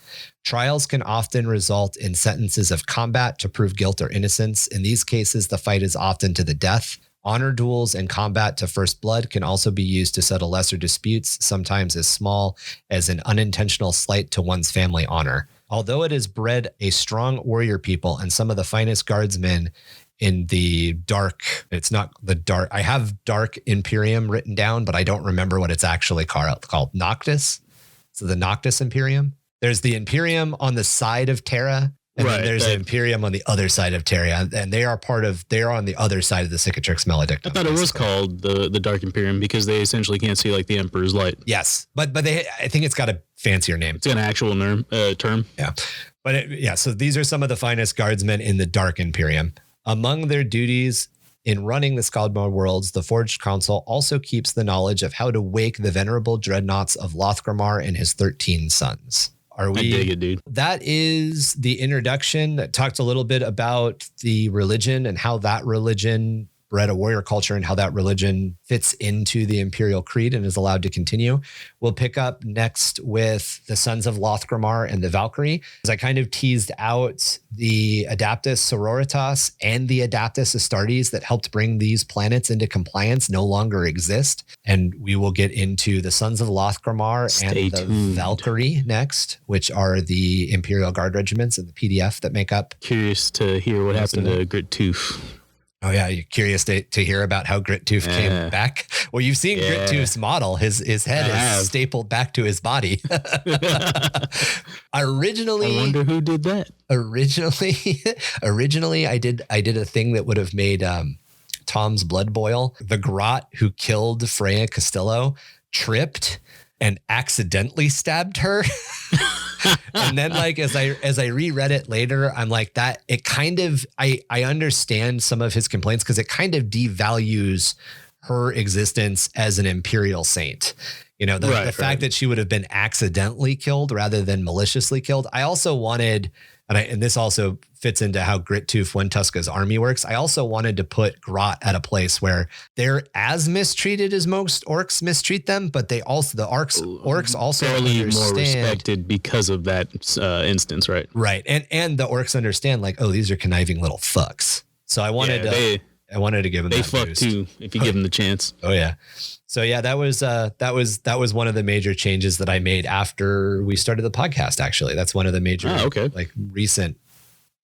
Trials can often result in sentences of combat to prove guilt or innocence. In these cases, the fight is often to the death. Honor duels and combat to first blood can also be used to settle lesser disputes, sometimes as small as an unintentional slight to one's family honor. Although it has bred a strong warrior people and some of the finest guardsmen in the I have Dark Imperium written down, but I don't remember what it's actually called. Noctis? So the Noctis Imperium? There's the Imperium on the side of Terra, and then there's the Imperium on the other side of Terra, and they are on the other side of the Cicatrix Maledictum.
I thought it was called the Dark Imperium because they essentially can't see like the Emperor's light.
Yes, but I think it's got a fancier name.
It's an actual term.
Yeah, but so these are some of the finest guardsmen in the Dark Imperium. Among their duties in running the Skjaldmaer Worlds, the Forged Council also keeps the knowledge of how to wake the venerable dreadnoughts of Lothgrimar and his 13 sons. I
dig it, dude.
That is the introduction that talked a little bit about the religion and how that religion bred a warrior culture and how that religion fits into the Imperial Creed and is allowed to continue. We'll pick up next with the Sons of Lothgrimar and the Valkyrie. As I kind of teased out the Adaptus Sororitas and the Adaptus Astartes that helped bring these planets into compliance no longer exist. And we will get into the Sons of Lothgrimar and the Valkyrie next, which are the Imperial Guard regiments and the PDF that make up.
Curious to hear what happened to Grit Tooth.
Oh, yeah. You're curious to hear about how Grit Tooth came back? Well, you've seen Grit Tooth's model. His head is stapled back to his body. Originally,
I wonder who did that.
Originally, I did a thing that would have made Tom's blood boil. The Grot who killed Freya Castillo tripped and accidentally stabbed her. And then as I reread it later, I'm like that it kind of, I understand some of his complaints because it kind of devalues her existence as an imperial saint. The fact that she would have been accidentally killed rather than maliciously killed. I also wanted, And this also fits into how Grit-Tooth One Tuska's army works. I also wanted to put Grot at a place where they're as mistreated as most orcs mistreat them, but the orcs also
fairly more respected because of that instance, right?
Right. And the orcs understand like, oh, these are conniving little fucks. So I wanted to give them
they
that
fuck
boost.
too if you give them the chance.
Oh yeah. So yeah, that was one of the major changes that I made after we started the podcast. Actually, that's one of the major like recent.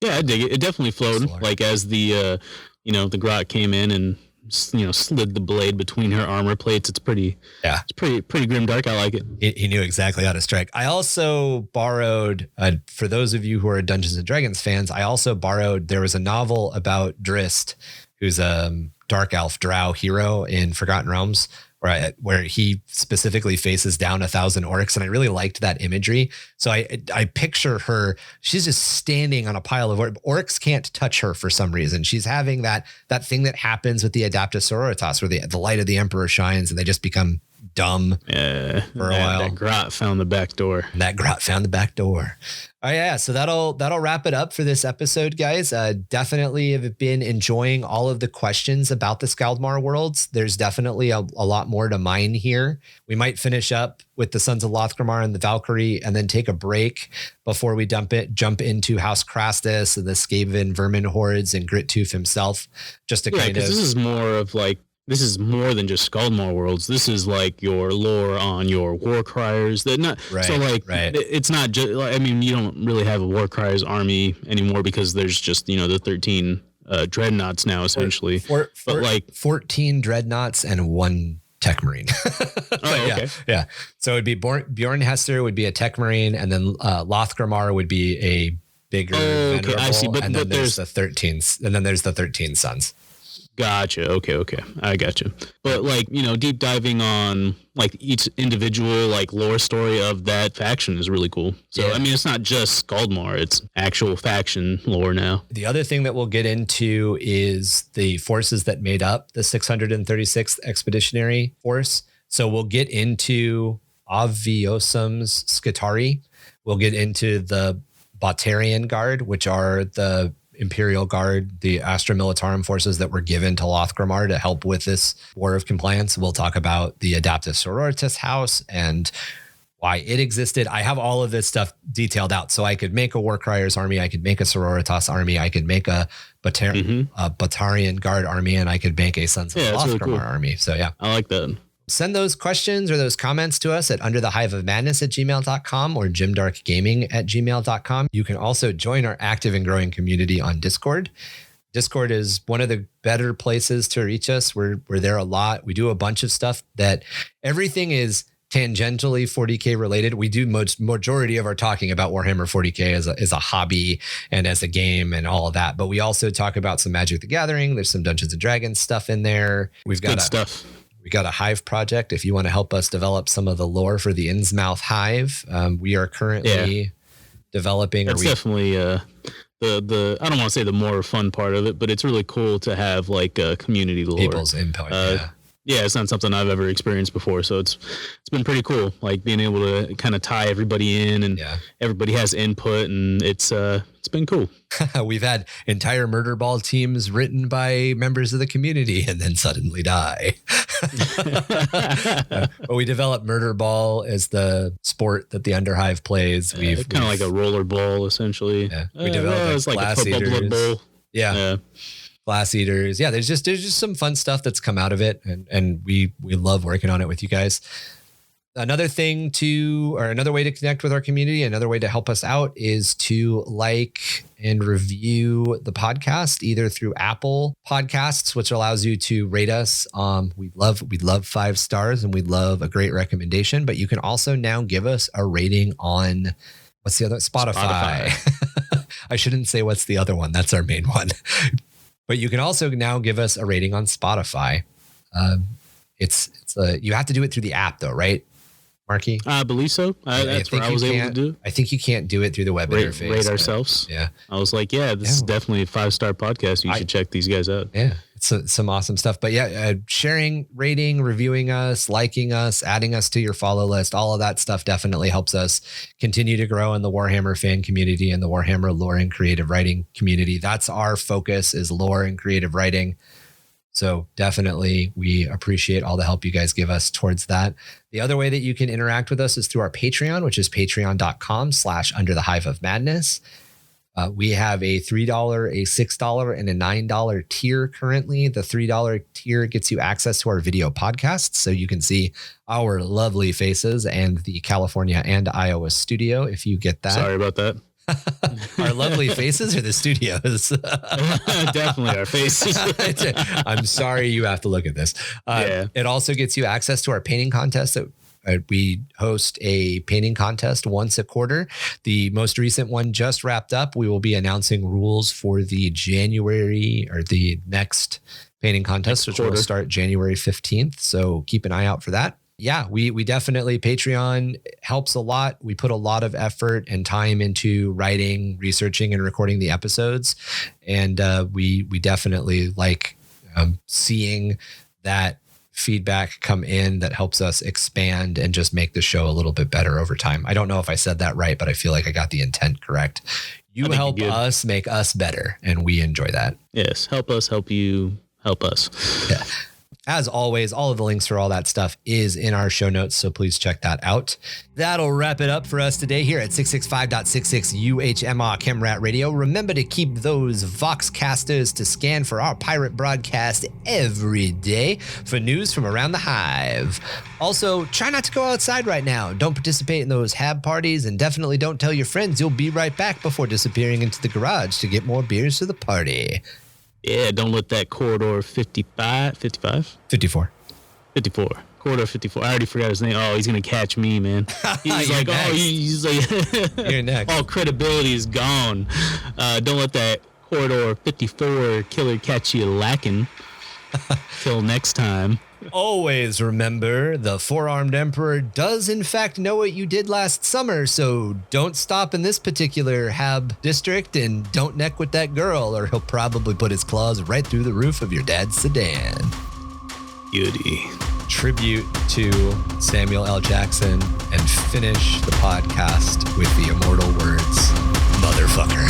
Yeah, I dig it. It definitely flowed like as the the Grot came in and slid the blade between her armor plates. It's pretty grimdark. I like it.
He knew exactly how to strike. I also borrowed for those of you who are Dungeons and Dragons fans. I also borrowed. There was a novel about Drist, who's a dark elf drow hero in Forgotten Realms, where he specifically faces down 1,000 orcs. And I really liked that imagery. So I picture her, she's just standing on a pile of orcs. Orcs can't touch her for some reason. She's having that thing that happens with the Adaptus Sororitas, where the light of the Emperor shines and they just become dumb for a while.
That Grot found the back door.
Oh yeah, so that'll wrap it up for this episode, guys. Definitely have been enjoying all of the questions about the Skjaldmaer Worlds. There's definitely a lot more to mine here. We might finish up with the Sons of Lothgrimar and the Valkyrie, and then take a break before we jump into House Crastus and the Skaven vermin hordes and Grit-Tooth himself. Just to kind of,
this is more of like. This is more than just Skjaldmaer Worlds. This is like your lore on your war criers. It's not just. I mean, you don't really have a war criers army anymore because there's just the 13 dreadnoughts now essentially.
14 dreadnoughts and 1 tech marine.
Okay.
Yeah. So it'd be Bjorn Hester would be a tech marine, and then Lothgrimar would be a bigger.
Okay, I see.
But there's the 13, and then there's the 13 sons.
Gotcha. Okay. I gotcha. But deep diving on like each individual like lore story of that faction is really cool. So, yeah. I mean, it's not just Skjaldmaer, it's actual faction lore now.
The other thing that we'll get into is the forces that made up the 636th Expeditionary Force. So we'll get into Aviosum's Skitari. We'll get into the Batarian Guard, which are the Imperial Guard, the Astra Militarum forces that were given to Lothgrimar to help with this war of compliance. We'll talk about the Adaptus Sororitas house and why it existed. I have all of this stuff detailed out. So I could make a War Criers army. I could make a Sororitas army. I could make a Batarian Guard army, and I could make a Sons of Lothgrimar really cool. army. So yeah.
I like that.
Send those questions or those comments to us at underthehiveofmadness@gmail.com or jimdarkgaming@gmail.com. You can also join our active and growing community on Discord. Discord is one of the better places to reach us. We're there a lot. We do a bunch of stuff that everything is tangentially 40K related. We do majority of our talking about Warhammer 40K as a hobby and as a game and all of that. But we also talk about some Magic the Gathering. There's some Dungeons and Dragons stuff in there. We've got
stuff.
We got a Hive project. If you want to help us develop some of the lore for the Innsmouth Hive, we are currently developing.
That's definitely the I don't want to say the more fun part of it, but it's really cool to have like a community lore.
People's input.
Yeah, it's not something I've ever experienced before, so it's been pretty cool. Like being able to kind of tie everybody in, and everybody has input, and it's been cool.
We've had entire murder ball teams written by members of the community and then suddenly die. But we developed murder ball as the sport that the Underhive plays.
We've kind of like a roller ball, essentially.
Yeah. We developed
like a football blood bowl.
Yeah. Glass eaters. Yeah, there's just some fun stuff that's come out of it, and we love working on it with you guys. Another way to connect with our community, another way to help us out is to like and review the podcast either through Apple Podcasts, which allows you to rate us. We'd love 5 stars, and we'd love a great recommendation, but you can also now give us a rating on what's the other Spotify. I shouldn't say what's the other one. That's our main one. But you can also now give us a rating on Spotify. You have to do it through the app though, right? Marky?
I believe so. That's what I was able to do.
I think you can't do it through the web interface.
Rate ourselves.
Yeah.
I was like, this is definitely a 5-star podcast. You should check these guys out.
Yeah. It's some awesome stuff. But sharing, rating, reviewing us, liking us, adding us to your follow list, all of that stuff definitely helps us continue to grow in the Warhammer fan community and the Warhammer lore and creative writing community. That's our focus, is lore and creative writing. So definitely we appreciate all the help you guys give us towards that. The other way that you can interact with us is through our Patreon, which is patreon.com/underthehiveofmadness. We have a $3, a $6, and a $9 tier currently. The $3 tier gets you access to our video podcasts, so you can see our lovely faces and the California and Iowa studio if you get that.
Sorry about that.
Our lovely faces or the studios?
Definitely our faces.
I'm sorry you have to look at this. It also gets you access to our painting contest. We host a painting contest once a quarter. The most recent one just wrapped up. We will be announcing rules for the January or the next painting contest, which will start January 15th. So keep an eye out for that. Yeah, we definitely, Patreon helps a lot. We put a lot of effort and time into writing, researching, and recording the episodes. And we definitely like seeing that feedback come in that helps us expand and just make the show a little bit better over time. I don't know if I said that right, but I feel like I got the intent correct. You help us make us better, and we enjoy that.
Yes, help us, help you, help us.
Yeah. As always, all of the links for all that stuff is in our show notes, so please check that out. That'll wrap it up for us today here at 665.66 UHMR Chemrat Radio. Remember to keep those Voxcasters to scan for our pirate broadcast every day for news from around the Hive. Also, try not to go outside right now. Don't participate in those hab parties, and definitely don't tell your friends you'll be right back before disappearing into the garage to get more beers for the party.
Yeah, don't let that corridor 54. Corridor 54. I already forgot his name. Oh, he's going to catch me, man. He's like, next. He's like,
you're next.
All credibility is gone. Don't let that corridor 54 killer catch you lacking. Till next time.
Always remember, the four-armed emperor does in fact know what you did last summer, so don't stop in this particular hab district and don't neck with that girl, or he'll probably put his claws right through the roof of your dad's sedan.
Beauty.
Tribute to Samuel L. Jackson, and finish the podcast with the immortal words, motherfucker.